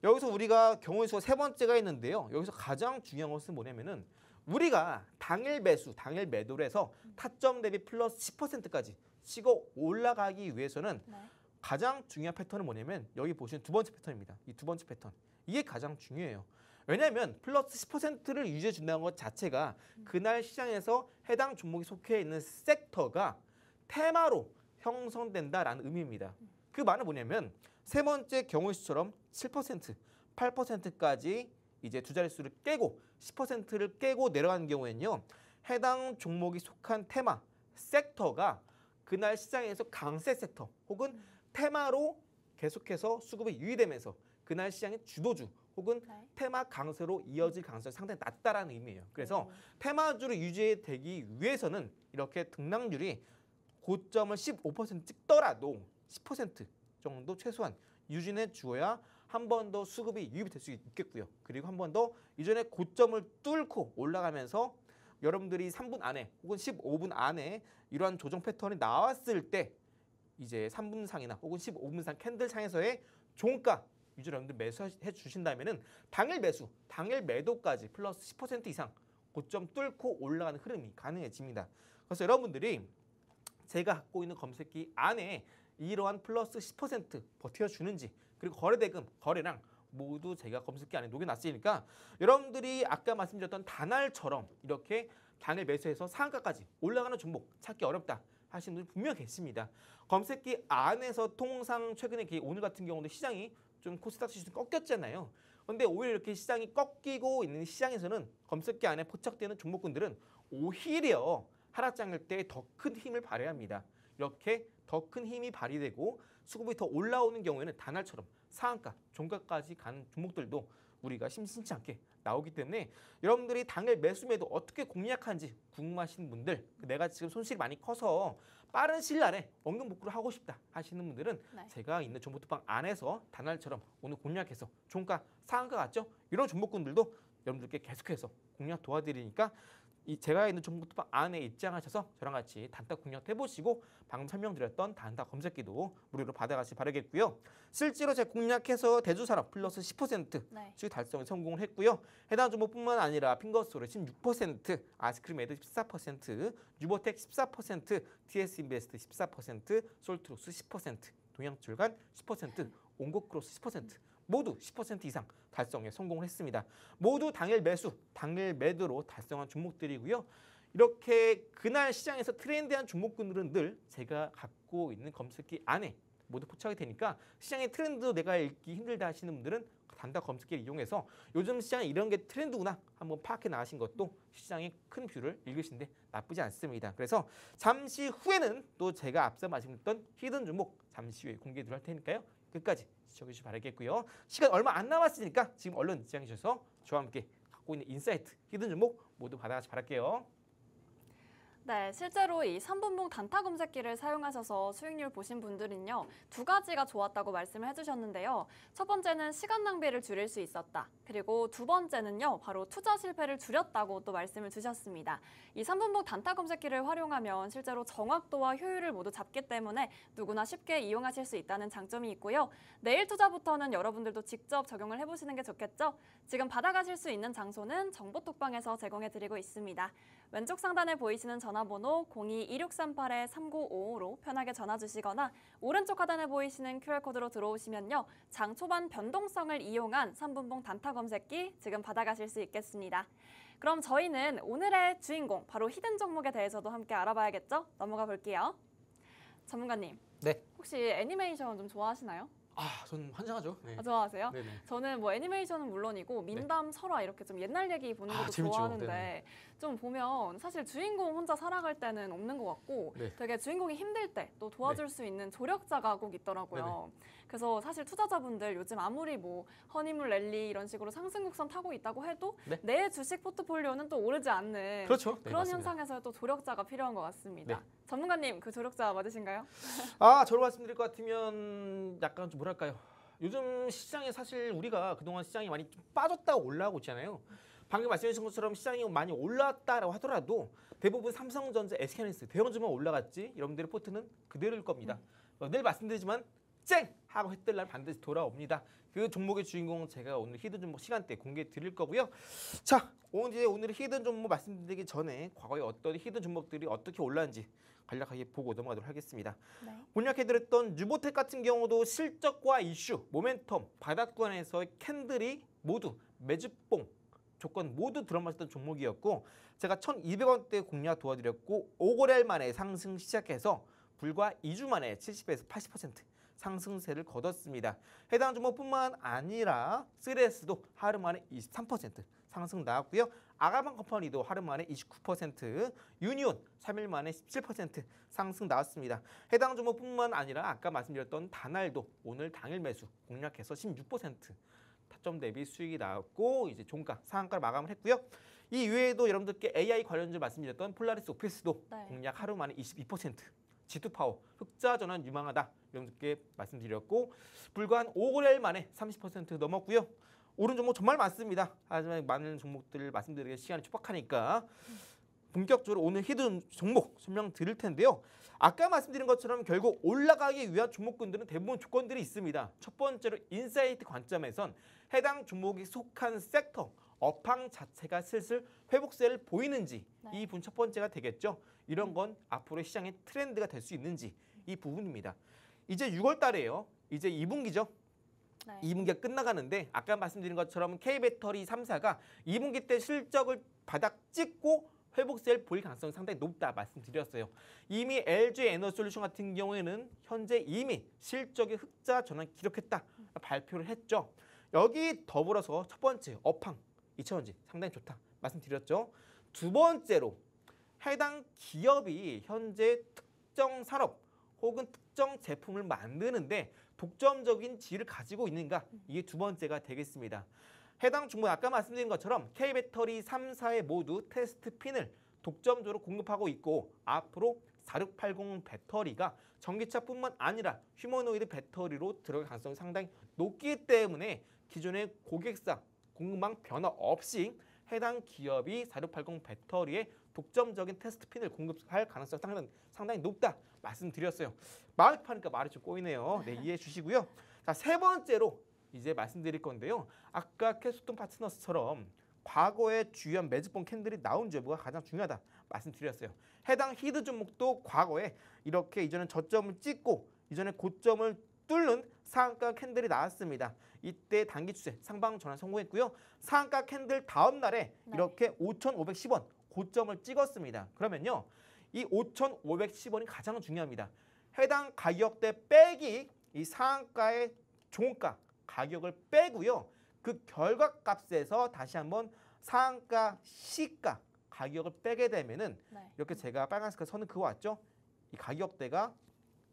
여기서 우리가 경우의 수가 세 번째가 있는데요. 여기서 가장 중요한 것은 뭐냐면은 우리가 당일 매수, 당일 매도를 해서 타점 대비 플러스 10%까지 치고 올라가기 위해서는 네. 가장 중요한 패턴은 뭐냐면 여기 보시는 두 번째 패턴입니다. 이 두 번째 패턴. 이게 가장 중요해요. 왜냐하면 플러스 10%를 유지해 준다는 것 자체가 그날 시장에서 해당 종목이 속해 있는 섹터가 테마로 형성된다라는 의미입니다. 그 말은 뭐냐면 세 번째 경우의 수처럼 7%, 8%까지 이제 두 자릿수를 깨고 10%를 깨고 내려가는 경우에는요. 해당 종목이 속한 테마, 섹터가 그날 시장에서 강세 섹터 혹은 테마로 계속해서 수급이 유의되면서 그날 시장의 주도주 혹은 네. 테마 강세로 이어질 가능성이 상당히 낮다라는 의미예요. 그래서 테마주를 유지되기 위해서는 이렇게 등락률이 고점을 15% 찍더라도 10% 정도 최소한 유지해 주어야 한 번 더 수급이 유입이 될 수 있겠고요. 그리고 한 번 더 이전에 고점을 뚫고 올라가면서 여러분들이 3분 안에 혹은 15분 안에 이러한 조정 패턴이 나왔을 때 이제 3분 상이나 혹은 15분 상 캔들 상에서의 종가 위주로 여러분들 매수해 주신다면은 당일 매수, 당일 매도까지 플러스 10% 이상 고점 뚫고 올라가는 흐름이 가능해집니다. 그래서 여러분들이 제가 갖고 있는 검색기 안에 이러한 플러스 10% 버텨주는지 그리고 거래대금, 거래량 모두 제가 검색기 안에 녹여놨으니까 여러분들이 아까 말씀드렸던 단알처럼 이렇게 당일 매수해서 상한가까지 올라가는 종목 찾기 어렵다 하시는 분들 분명 계십니다. 검색기 안에서 통상 최근에 오늘 같은 경우도 시장이 좀 코스닥 지수 꺾였잖아요. 그런데 오히려 이렇게 시장이 꺾이고 있는 시장에서는 검색기 안에 포착되는 종목군들은 오히려 하락장일 때 더 큰 힘을 발휘해야 합니다. 이렇게 더 큰 힘이 발휘되고 수급이 더 올라오는 경우에는 단알처럼 상한가, 종가까지 가는 종목들도 우리가 심심치 않게 나오기 때문에 여러분들이 당일 매수 매도 어떻게 공략하는지 궁금하신 분들, 내가 지금 손실이 많이 커서 빠른 시일 안에 원금 복구를 하고 싶다 하시는 분들은 네. 제가 있는 정보톡방 안에서 단알처럼 오늘 공략해서 종가, 상한가 같죠? 이런 종목군들도 여러분들께 계속해서 공략 도와드리니까 제가 있는 정보톡방 안에 입장하셔서 저랑 같이 단타 공략 해보시고 방금 설명드렸던 단타 검색기도 무료로 받아가시기 바라겠고요. 실제로 제가 공략해서 대주산업 플러스 10% 네. 수익 달성에 성공을 했고요. 해당 종목뿐만 아니라 핑거스토리 16%, 아이스크림 에드 14%, 유보텍 14%, TS인베스트 14%, 솔트룩스 10%, 동양철간 10%, 온고크로스 10% 모두 10% 이상 달성에 성공을 했습니다. 모두 당일 매수, 당일 매도로 달성한 종목들이고요. 이렇게 그날 시장에서 트렌디한 종목군들은 늘 제가 갖고 있는 검색기 안에 모두 포착이 되니까 시장의 트렌드도 내가 읽기 힘들다 하시는 분들은 단타 검색기를 이용해서 요즘 시장에 이런 게 트렌드구나 한번 파악해 나가신 것도 시장의 큰 뷰를 읽으시는데 나쁘지 않습니다. 그래서 잠시 후에는 또 제가 앞서 말씀드렸던 히든 종목 잠시 후에 공개 들어갈 테니까요. 끝까지 시청해 주시기 바라겠고요. 시간 얼마 안 남았으니까 지금 얼른 시장에 주셔서 저와 함께 갖고 있는 인사이트, 히든 종목 모두 받아가시기 바랄게요. 네, 실제로 이 3분봉 단타 검색기를 사용하셔서 수익률 보신 분들은요, 두 가지가 좋았다고 말씀을 해주셨는데요. 첫 번째는 시간 낭비를 줄일 수 있었다. 그리고 두 번째는요, 바로 투자 실패를 줄였다고 또 말씀을 주셨습니다. 이 3분봉 단타 검색기를 활용하면 실제로 정확도와 효율을 모두 잡기 때문에 누구나 쉽게 이용하실 수 있다는 장점이 있고요. 내일 투자부터는 여러분들도 직접 적용을 해보시는 게 좋겠죠? 지금 받아가실 수 있는 장소는 정보톡방에서 제공해드리고 있습니다. 왼쪽 상단에 보이시는 전화번호 02-2638-3955로 편하게 전화 주시거나 오른쪽 하단에 보이시는 QR코드로 들어오시면요. 장 초반 변동성을 이용한 3분봉 단타 검색기 지금 받아가실 수 있겠습니다. 그럼 저희는 오늘의 주인공, 바로 히든 종목에 대해서도 함께 알아봐야겠죠? 넘어가 볼게요. 전문가님, 네. 혹시 애니메이션 좀 좋아하시나요? 전 환장하죠. 네. 좋아하세요? 네네. 저는 뭐 애니메이션은 물론이고 민담, 설화 이렇게 좀 옛날 얘기 보는 것도 재밌죠. 좋아하는데 네네. 좀 보면 사실 주인공 혼자 살아갈 때는 없는 것 같고 네. 되게 주인공이 힘들 때 또 도와줄 수 있는 조력자가 꼭 있더라고요. 그래서 사실 투자자분들 요즘 아무리 뭐 허니문 랠리 이런 식으로 상승 곡선 타고 있다고 해도 네. 내 주식 포트폴리오는 또 오르지 않는 그렇죠. 네, 그런 맞습니다. 현상에서 또 조력자가 필요한 것 같습니다. 네. 전문가님, 그 조력자 맞으신가요? 저로 말씀드릴 것 같으면 약간 좀 뭐랄까요. 요즘 시장에 사실 우리가 그동안 시장이 많이 좀 빠졌다 올라오고 있잖아요. 방금 말씀하신 것처럼 시장이 많이 올랐다라고 하더라도 대부분 삼성전자, SK하이닉스 대형주만 올라갔지 여러분들의 포트는 그대로일 겁니다. 늘 말씀드리지만 쨍! 하고 했던 날 반드시 돌아옵니다. 그 종목의 주인공은 제가 오늘 히든 종목 시간대 공개해 드릴 거고요. 자, 오늘 히든 종목 말씀드리기 전에 과거에 어떤 히든 종목들이 어떻게 올랐는지 간략하게 보고 넘어가도록 하겠습니다. 네. 공략해드렸던 유보텍 같은 경우도 실적과 이슈, 모멘텀, 바닥권에서의 캔들이 모두 매집봉 조건 모두 들어맞았던 종목이었고 제가 1,200원대 공략 도와드렸고 5거래일 만에 상승 시작해서 불과 2주 만에 70에서 80% 상승세를 거뒀습니다. 해당 종목뿐만 아니라 3S도 하루 만에 23% 상승 나왔고요. 아가방 컴퍼니도 하루 만에 29%, 유니온 3일 만에 17% 상승 나왔습니다. 해당 종목뿐만 아니라 아까 말씀드렸던 다날도 오늘 당일 매수 공략해서 16% 타점 대비 수익이 나왔고 이제 종가 상한가를 마감을 했고요. 이 외에도 여러분들께 AI 관련주 말씀드렸던 폴라리스 오피스도 네. 공략 하루 만에 22%, G2파워 흑자 전환 유망하다 여러분들께 말씀드렸고 불과 한 5거래일 만에 30% 넘었고요. 오른 종목 정말 많습니다. 하지만 많은 종목들을 말씀드리기 시간이 촉박하니까 본격적으로 오늘 히든 종목 설명드릴 텐데요. 아까 말씀드린 것처럼 결국 올라가기 위한 종목군들은 대부분 조건들이 있습니다. 첫 번째로 인사이트 관점에선 해당 종목이 속한 섹터, 업황 자체가 슬슬 회복세를 보이는지 이 부분 첫 번째가 되겠죠. 이런 건 앞으로 시장의 트렌드가 될 수 있는지 이 부분입니다. 이제 6월 달이에요. 이제 2분기죠. 네. 2분기가 끝나가는데 아까 말씀드린 것처럼 K배터리 3사가 2분기 때 실적을 바닥 찍고 회복세를 보일 가능성이 상당히 높다 말씀드렸어요. 이미 LG에너솔루션 같은 경우에는 현재 이미 실적의 흑자 전환 기록했다 발표를 했죠. 여기 더불어서 첫 번째 업황 2차전지 상당히 좋다 말씀드렸죠. 두 번째로 해당 기업이 현재 특정 산업 혹은 특정 제품을 만드는데 독점적인 지위를 가지고 있는가 이게 두 번째가 되겠습니다. 해당 종목 아까 말씀드린 것처럼 K배터리 3사에 모두 테스트 핀을 독점적으로 공급하고 있고 앞으로 4680 배터리가 전기차뿐만 아니라 휴머노이드 배터리로 들어갈 가능성이 상당히 높기 때문에 기존의 고객사 공급망 변화 없이 해당 기업이 4680 배터리에 독점적인 테스트 핀을 공급할 가능성이 상당히 높다 말씀드렸어요. 마음이 급하니까 말이 좀 꼬이네요. 네, 이해해 주시고요. 자, 세 번째로 이제 말씀드릴 건데요. 아까 캐스톤 파트너스처럼 과거에 주요한 매집봉 캔들이 나온 여부가 가장 중요하다 말씀드렸어요. 해당 히든 종목도 과거에 이렇게 이전에 저점을 찍고 이전에 고점을 뚫는 상한가 캔들이 나왔습니다. 이때 단기 추세 상방 전환 성공했고요. 상한가 캔들 다음 날에 이렇게 5,510원 고점을 찍었습니다. 그러면요. 이 5,510원이 가장 중요합니다. 해당 가격대 빼기 이 상한가의 종가 가격을 빼고요. 그 결과값에서 다시 한번 상한가 시가 가격을 빼게 되면은 네. 이렇게 제가 빨간색 선을 그어왔죠. 이 가격대가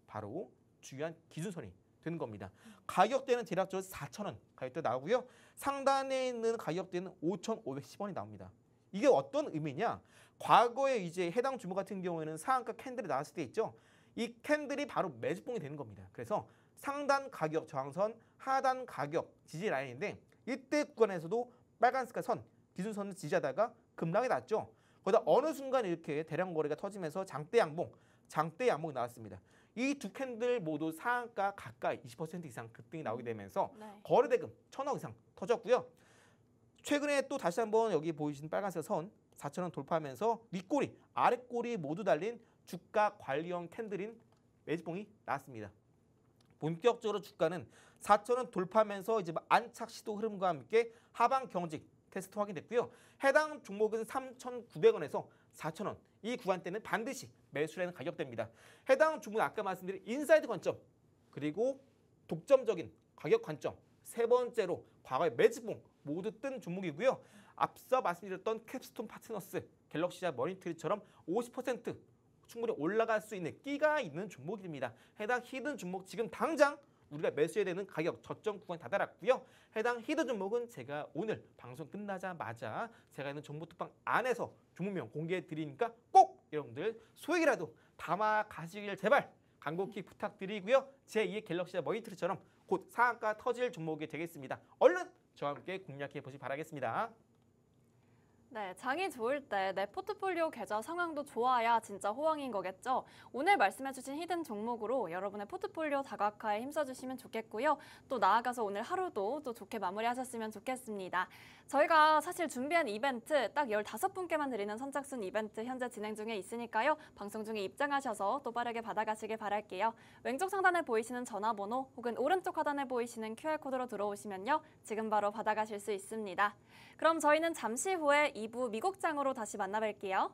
바로 중요한 기준선이 되는 겁니다. 가격대는 대략적으로 4,000원 가격대 나오고요. 상단에 있는 가격대는 5,510원이 나옵니다. 이게 어떤 의미냐? 과거에 이제 해당 주목 같은 경우에는 상한가 캔들이 나왔을 때 있죠. 이 캔들이 바로 매집봉이 되는 겁니다. 그래서 상단 가격 저항선, 하단 가격 지지 라인인데 이때 구간에서도 빨간색 선, 기준선을 지지하다가 급락이 났죠. 거기다 어느 순간 이렇게 대량 거래가 터지면서 장대 양봉이 나왔습니다. 이 두 캔들 모두 상한가 가까이 20% 이상 급등이 나오게 되면서 네. 거래대금 1,000억 이상 터졌고요. 최근에 또 다시 한번 여기 보이시는 빨간색 선 4,000원 돌파하면서 윗꼬리, 아랫꼬리 모두 달린 주가 관리형 캔들인 매집봉이 나왔습니다. 본격적으로 주가는 4,000원 돌파하면서 이제 안착 시도 흐름과 함께 하방 경직 테스트 확인됐고요. 해당 종목은 3,900원에서 4,000원 이 구간대는 반드시 매수라는 가격대입니다. 해당 종목은 아까 말씀드린 인사이드 관점 그리고 독점적인 가격 관점 세 번째로 과거의 매집봉 모두 뜬 종목이고요. 앞서 말씀드렸던 캡스톤 파트너스, 갤럭시와 머니트리처럼 50% 충분히 올라갈 수 있는 끼가 있는 종목입니다. 해당 히든 종목 지금 당장 우리가 매수해야 되는 가격 저점 구간에 다다랐고요. 해당 히든 종목은 제가 오늘 방송 끝나자마자 제가 있는 정보톡방 안에서 종목명 공개해 드리니까 꼭 여러분들 소액이라도 담아 가시길 제발 간곡히 부탁드리고요. 제2의 갤럭시와 머니트리처럼 곧 상한가 터질 종목이 되겠습니다. 얼른 저와 함께 공략해 보시기 바라겠습니다. 네, 장이 좋을 때 내 포트폴리오 계좌 상황도 좋아야 진짜 호황인 거겠죠. 오늘 말씀해주신 히든 종목으로 여러분의 포트폴리오 다각화에 힘써주시면 좋겠고요. 또 나아가서 오늘 하루도 또 좋게 마무리하셨으면 좋겠습니다. 저희가 사실 준비한 이벤트 딱 15분께만 드리는 선착순 이벤트 현재 진행 중에 있으니까요. 방송 중에 입장하셔서 또 빠르게 받아가시길 바랄게요. 왼쪽 상단에 보이시는 전화번호 혹은 오른쪽 하단에 보이시는 QR코드로 들어오시면요. 지금 바로 받아가실 수 있습니다. 그럼 저희는 잠시 후에 2부 미국장으로 다시 만나뵐게요.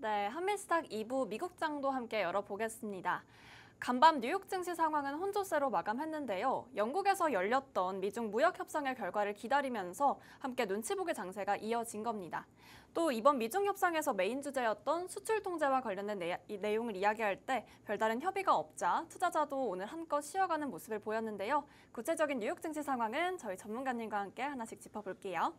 네, 한미스탁 2부 미국장도 함께 열어보겠습니다. 간밤 뉴욕 증시 상황은 혼조세로 마감했는데요. 영국에서 열렸던 미중 무역 협상의 결과를 기다리면서 함께 눈치 보기 장세가 이어진 겁니다. 또 이번 미중 협상에서 메인 주제였던 수출 통제와 관련된 내용을 이야기할 때 별다른 협의가 없자 투자자도 오늘 한껏 쉬어가는 모습을 보였는데요. 구체적인 뉴욕 증시 상황은 저희 전문가님과 함께 하나씩 짚어볼게요.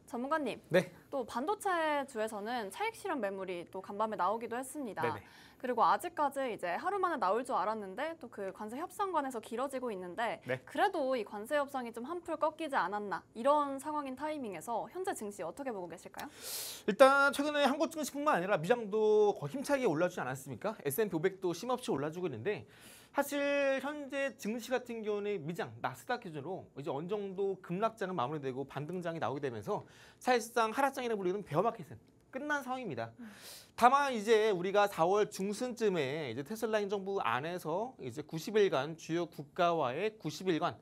전문가님, 네. 또 반도체 주에서는 차익 실현 매물이 또 간밤에 나오기도 했습니다. 네네. 그리고 아직까지 이제 하루 만에 나올 줄 알았는데 또 그 관세 협상관에서 길어지고 있는데 네. 그래도 이 관세 협상이 좀 한풀 꺾이지 않았나 이런 상황인 타이밍에서 현재 증시 어떻게 보고 계실까요? 일단 최근에 한국 증시뿐만 아니라 미장도 거의 힘차게 올라주지 않았습니까? S&P 500도 쉼없이 올라주고 있는데 사실 현재 증시 같은 경우는 미장, 나스닥 기준으로 이제 어느 정도 급락장은 마무리되고 반등장이 나오게 되면서 사실상 하락장이라 불리는 베어마켓은 끝난 상황입니다. 다만 이제 우리가 4월 중순쯤에 이제 테슬라 행정부 안에서 이제 90일간 주요 국가와의 90일간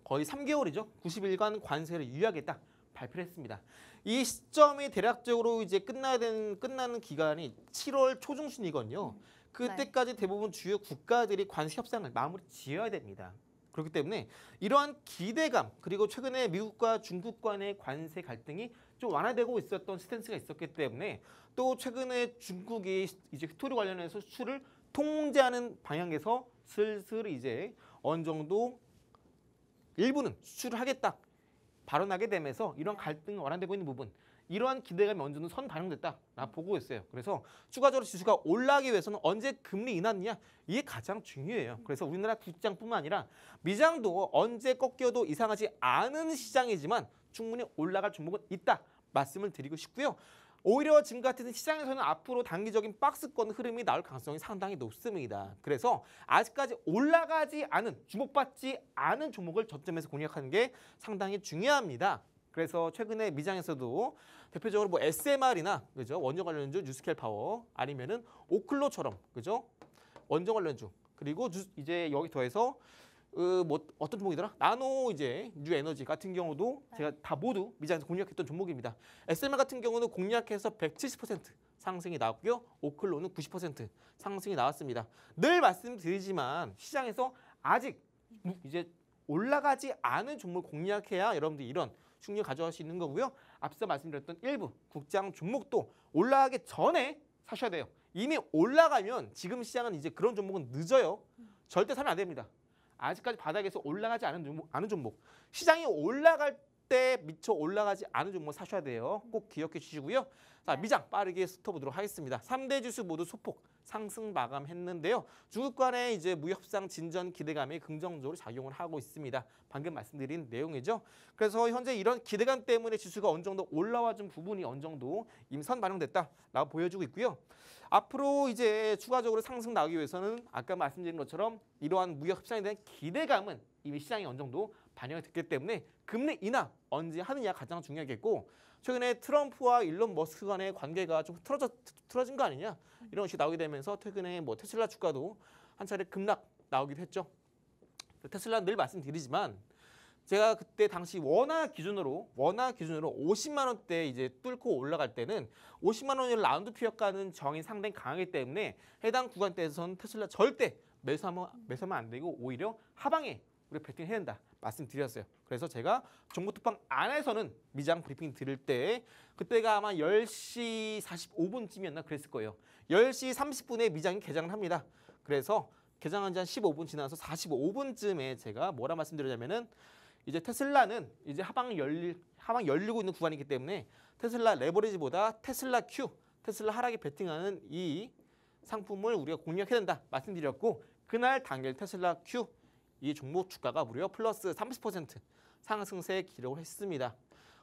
거의 3개월이죠. 90일간 관세를 유예하겠다 발표를 했습니다. 이 시점이 대략적으로 이제 끝나는 기간이 7월 초중순이거든요. 그때까지 대부분 주요 국가들이 관세 협상을 마무리 지어야 됩니다. 그렇기 때문에 이러한 기대감 그리고 최근에 미국과 중국 간의 관세 갈등이 좀 완화되고 있었던 스탠스가 있었기 때문에 또 최근에 중국이 이제 휘토리 관련해서 수출을 통제하는 방향에서 슬슬 이제 어느 정도 일부는 수출을 하겠다 발언하게 되면서 이런 갈등이 완화되고 있는 부분 이러한 기대감이 어느 정도 선 반영됐다 나 보고 있어요. 그래서 추가적으로 지수가 올라가기 위해서는 언제 금리 인하느냐 이게 가장 중요해요. 그래서 우리나라 국장뿐만 아니라 미장도 언제 꺾여도 이상하지 않은 시장이지만 충분히 올라갈 종목은 있다 말씀을 드리고 싶고요. 오히려 지금 같은 시장에서는 앞으로 단기적인 박스권 흐름이 나올 가능성이 상당히 높습니다. 그래서 아직까지 올라가지 않은 주목받지 않은 종목을 저점에서 공략하는 게 상당히 중요합니다. 그래서 최근에 미장에서도 대표적으로 뭐 SMR이나 그죠 원전 관련주 뉴스케일 파워 아니면은 오클로처럼 그죠 원전 관련주 그리고 이제 여기 더해서 뭐 어떤 종목이더라 나노 이제 뉴에너지 같은 경우도 제가 다 모두 미장에서 공략했던 종목입니다. SMR 같은 경우는 공략해서 170% 상승이 나왔고요. 오클로는 90% 상승이 나왔습니다. 늘 말씀드리지만 시장에서 아직 이제 올라가지 않은 종목을 공략해야 여러분들 이런 충분히 가져갈 수 있는 거고요. 앞서 말씀드렸던 일부 국장 종목도 올라가기 전에 사셔야 돼요. 이미 올라가면 지금 시장은 이제 그런 종목은 늦어요. 절대 사면 안 됩니다. 아직까지 바닥에서 올라가지 않은 종목. 시장이 올라갈 때 미처 올라가지 않은 종목 사셔야 돼요. 꼭 기억해 주시고요. 자, 미장 빠르게 훑어보도록 하겠습니다. 3대 지수 모두 소폭 상승 마감했는데요. 중국 간의 이제 무협상 진전 기대감이 긍정적으로 작용을 하고 있습니다. 방금 말씀드린 내용이죠. 그래서 현재 이런 기대감 때문에 지수가 어느 정도 올라와 준 부분이 어느 정도 이미 선 반영됐다라고 보여주고 있고요. 앞으로 이제 추가적으로 상승 나오기 위해서는 아까 말씀드린 것처럼 이러한 무협상에 대한 기대감은 이미 시장에 어느 정도 반영이 됐기 때문에 금리 인하 언제 하느냐 가장 중요하겠고 최근에 트럼프와 일론 머스크 간의 관계가 좀 틀어진 거 아니냐 이런 것이 나오게 되면서 최근에 뭐 테슬라 주가도 한 차례 급락 나오기도 했죠. 테슬라는 늘 말씀드리지만 제가 그때 당시 원화 기준으로 50만 원대 이제 뚫고 올라갈 때는 50만 원을 라운드 피어가는 정이 상당히 강하기 때문에 해당 구간대에서는 테슬라 절대 매수하면 안 되고 오히려 하방에 우리 베팅해야 된다 말씀드렸어요. 그래서 제가 정보톡방 안에서는 미장 브리핑 드릴 때 그때가 아마 10시 45분쯤이었나 그랬을 거예요. 10시 30분에 미장이 개장을 합니다. 그래서 개장한 지 한 15분 지나서 45분쯤에 제가 뭐라 말씀드리냐면은 이제 테슬라는 이제 하방 열리고 있는 구간이기 때문에 테슬라 레버리지보다 테슬라 Q, 테슬라 하락에 베팅하는 이 상품을 우리가 공략해야 된다 말씀드렸고 그날 당일 테슬라 Q 이 종목 주가가 무려 플러스 30% 상승세 기록을 했습니다.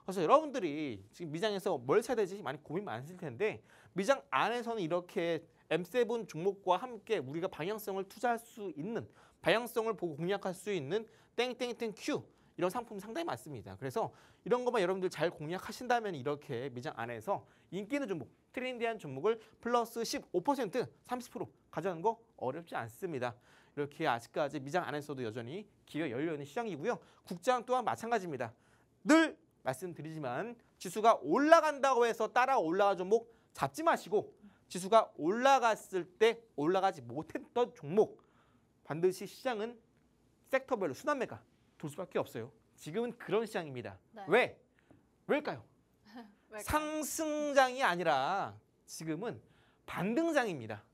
그래서 여러분들이 지금 미장에서 뭘 사야 되지 많이 고민 많으실 텐데 미장 안에서는 이렇게 M7 종목과 함께 우리가 방향성을 투자할 수 있는 방향성을 보고 공략할 수 있는 땡땡땡 Q 이런 상품이 상당히 많습니다. 그래서 이런 것만 여러분들 잘 공략하신다면 이렇게 미장 안에서 인기 있는 종목, 트렌디한 종목을 플러스 15%, 30% 가져가는 거 어렵지 않습니다. 이렇게 아직까지 미장 안에서도 여전히 기회가 열려있는 시장이고요. 국장 또한 마찬가지입니다. 늘 말씀드리지만 지수가 올라간다고 해서 따라 올라간 종목 잡지 마시고 지수가 올라갔을 때 올라가지 못했던 종목 반드시 시장은 섹터별로 순환매가 돌 수밖에 없어요. 지금은 그런 시장입니다. 네. 왜일까요? 상승장이 아니라 지금은 반등장입니다.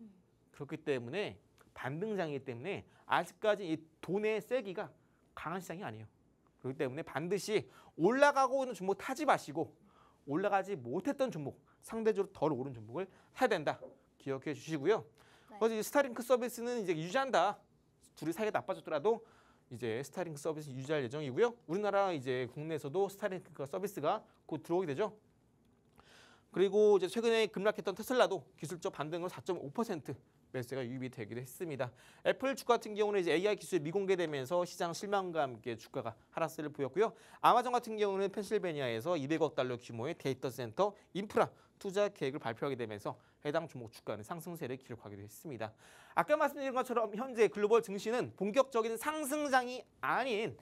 그렇기 때문에 반등장이기 때문에 아직까지 이 돈의 세기가 강한 시장이 아니에요. 그렇기 때문에 반드시 올라가고 있는 종목 타지 마시고 올라가지 못했던 종목, 상대적으로 덜 오른 종목을 사야 된다. 기억해 주시고요. 그래서 이 스타링크 서비스는 이제 유지한다. 둘이 사이가 나빠졌더라도 이제 스타링크 서비스 유지할 예정이고요. 우리나라 이제 국내에서도 스타링크 서비스가 곧 들어오게 되죠. 그리고 이제 최근에 급락했던 테슬라도 기술적 반등으로 4.5% 매수가 유입이 되기도 했습니다. 애플 주가 같은 경우는 이제 AI 기술이 미공개되면서 시장 실망과 함께 주가가 하락세를 보였고요. 아마존 같은 경우는 펜실베니아에서 200억 달러 규모의 데이터 센터 인프라 투자 계획을 발표하게 되면서 해당 종목 주가는 상승세를 기록하기도 했습니다. 아까 말씀드린 것처럼 현재 글로벌 증시는 본격적인 상승장이 아닌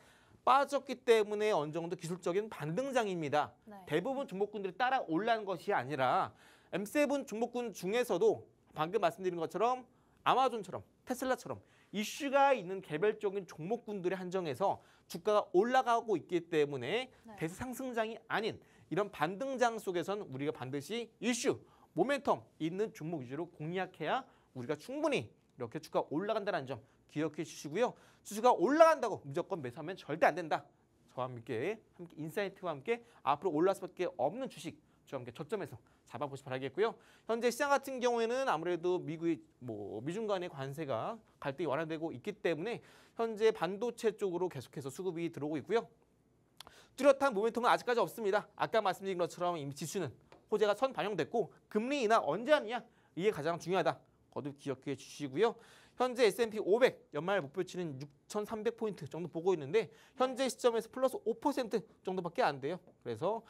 빠졌기 때문에 어느 정도 기술적인 반등장입니다. 대부분 종목군들이 따라 올라간 것이 아니라 M7 종목군 중에서도 방금 말씀드린 것처럼 아마존처럼 테슬라처럼 이슈가 있는 개별적인 종목군들에 한정해서 주가가 올라가고 있기 때문에 네. 대상승장이 아닌 이런 반등장 속에선 우리가 반드시 이슈, 모멘텀 있는 종목 위주로 공략해야 우리가 충분히 이렇게 주가가 올라간다는 점 기억해 주시고요. 주가가 올라간다고 무조건 매수하면 절대 안 된다. 저와 함께 인사이트와 함께 앞으로 올라갈 수밖에 없는 주식 저와 함께 저점에서 잡아보시 바라겠고요. 현재 시장 같은 경우에는 아무래도 미국의 미중 간의 관세가 갈등이 완화되고 있기 때문에 현재 반도체 쪽으로 계속해서 수급이 들어오고 있고요. 뚜렷한 모멘텀은 아직까지 없습니다. 아까 말씀드린 것처럼 이미 지수는 호재가 선 반영됐고 금리 인하 언제 하느냐 이게 가장 중요하다. 거듭 기억해 주시고요. 현재 S&P 500 연말 목표치는 6,300포인트 정도 보고 있는데 현재 시점에서 플러스 5% 정도밖에 안 돼요. 그래서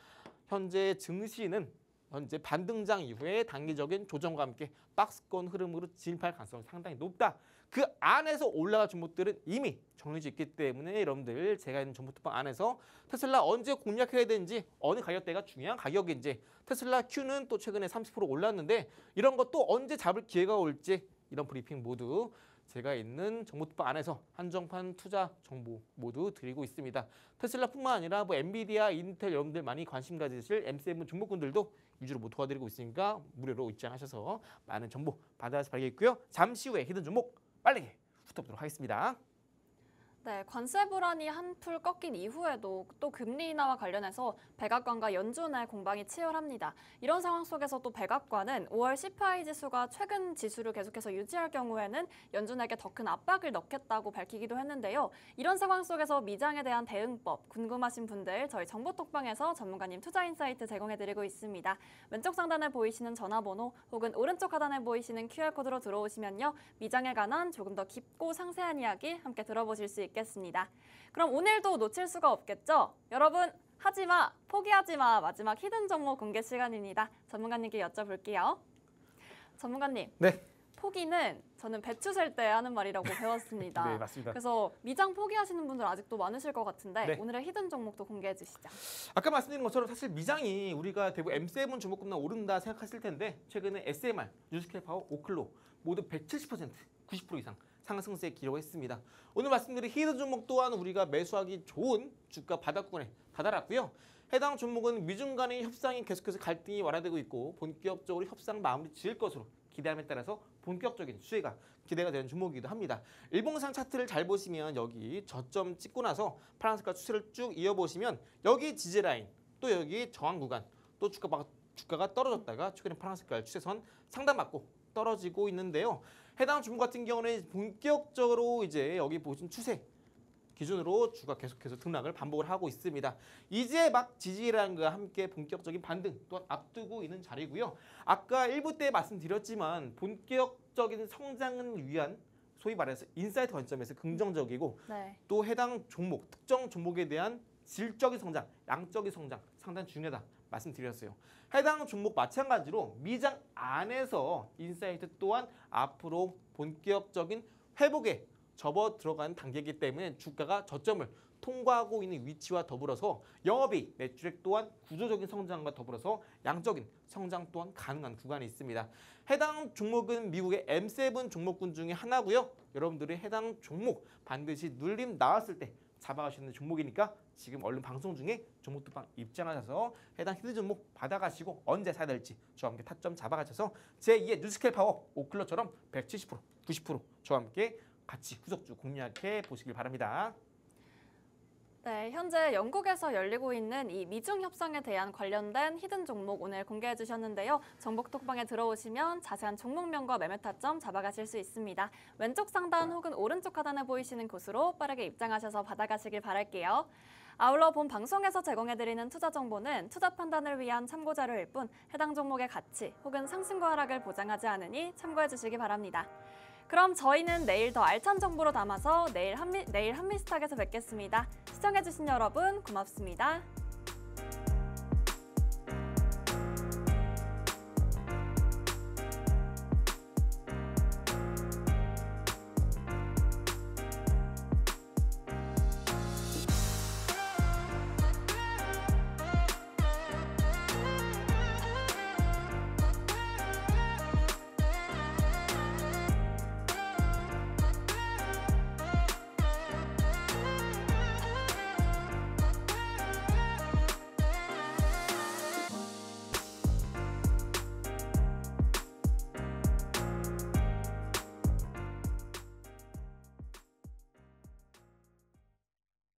현재 증시는 현재 반등장 이후에 단기적인 조정과 함께 박스권 흐름으로 진입할 가능성이 상당히 높다. 그 안에서 올라갈 종목들은 이미 정해져 있기 때문에 여러분들 제가 있는 정보톡방 안에서 테슬라 언제 공략해야 되는지 어느 가격대가 중요한 가격인지 테슬라 Q는 또 최근에 30% 올랐는데 이런 것도 언제 잡을 기회가 올지 이런 브리핑 모두 제가 있는 정보톡방 안에서 한정판 투자 정보 모두 드리고 있습니다. 테슬라뿐만 아니라 엔비디아, 인텔 여러분들 많이 관심 가지실 M7 종목군들도 위주로 도와드리고 있으니까 무료로 입장하셔서 많은 정보 받아가시기 바라겠고요. 잠시 후에 히든 종목 빠르게 훑어보도록 하겠습니다. 네, 관세 불안이 한풀 꺾인 이후에도 또 금리 인하와 관련해서 백악관과 연준의 공방이 치열합니다. 이런 상황 속에서 또 백악관은 5월 CPI 지수가 최근 지수를 계속해서 유지할 경우에는 연준에게 더 큰 압박을 넣겠다고 밝히기도 했는데요. 이런 상황 속에서 미장에 대한 대응법 궁금하신 분들 저희 정보톡방에서 전문가님 투자 인사이트 제공해드리고 있습니다. 왼쪽 상단에 보이시는 전화번호 혹은 오른쪽 하단에 보이시는 QR코드로 들어오시면요. 미장에 관한 조금 더 깊고 상세한 이야기 함께 들어보실 수 있겠습니다. 그럼 오늘도 놓칠 수가 없겠죠? 여러분 하지마, 포기하지마 마지막 히든 종목 공개 시간입니다. 전문가님께 여쭤볼게요. 전문가님. 네. 포기는 저는 배추 셀 때 하는 말이라고 배웠습니다. 네, 맞습니다. 그래서 미장 포기하시는 분들 아직도 많으실 것 같은데 네. 오늘의 히든 종목도 공개해 주시죠. 아까 말씀드린 것처럼 사실 미장이 우리가 대부분 M7 종목군만 오른다 생각하실 텐데 최근에 SMR, 뉴스케일 파워, 오클로 모두 170%, 90% 이상 상승세 기록했습니다. 오늘 말씀드린 히든 종목 또한 우리가 매수하기 좋은 주가 바닥권에 다다랐고요. 해당 종목은 미중 간의 협상이 계속해서 갈등이 완화되고 있고 본격적으로 협상 마무리 지을 것으로 기대함에 따라서 본격적인 수혜가 기대가 되는 종목이기도 합니다. 일봉상 차트를 잘 보시면 여기 저점 찍고 나서 파란 색깔 추세를 쭉 이어보시면 여기 지지라인 또 여기 저항 구간 또 주가가 떨어졌다가 최근에 파란 색깔 추세선 상단 맞고 떨어지고 있는데요. 해당 종목 같은 경우는 본격적으로 이제 여기 보신 추세 기준으로 주가 계속해서 등락을 반복을 하고 있습니다. 이제 막 지지라인과 함께 본격적인 반등 또한 앞두고 있는 자리고요. 아까 1부 때 말씀드렸지만 본격적인 성장을 위한 소위 말해서 인사이트 관점에서 긍정적이고 네. 또 해당 종목, 특정 종목에 대한 질적인 성장, 양적인 성장 상당히 중요하다 말씀드렸어요. 해당 종목 마찬가지로 미장 안에서 인사이트 또한 앞으로 본격적인 회복에 접어 들어가는 단계이기 때문에 주가가 저점을 통과하고 있는 위치와 더불어서 영업이익, 매출액 또한 구조적인 성장과 더불어서 양적인 성장 또한 가능한 구간이 있습니다. 해당 종목은 미국의 M7 종목군 중에 하나고요. 여러분들이 해당 종목 반드시 눌림 나왔을 때 잡아가시는 종목이니까 지금 얼른 방송 중에 종목톡방 입장하셔서 해당 히든 종목 받아가시고 언제 사야 될지 저와 함께 타점 잡아가셔서 제2의 뉴스케일 파워 오클러처럼 170%, 90% 저와 함께 같이 후속주 공략해 보시길 바랍니다. 네, 현재 영국에서 열리고 있는 이 미중 협상에 대한 관련된 히든 종목 오늘 공개해 주셨는데요. 정보톡방에 들어오시면 자세한 종목명과 매매 타점 잡아가실 수 있습니다. 왼쪽 상단 혹은 오른쪽 하단에 보이시는 곳으로 빠르게 입장하셔서 받아가시길 바랄게요. 아울러 본 방송에서 제공해드리는 투자 정보는 투자 판단을 위한 참고 자료일 뿐 해당 종목의 가치 혹은 상승과 하락을 보장하지 않으니 참고해 주시기 바랍니다. 그럼 저희는 내일 더 알찬 정보로 담아서 내일 한미스탁에서 뵙겠습니다. 시청해주신 여러분 고맙습니다.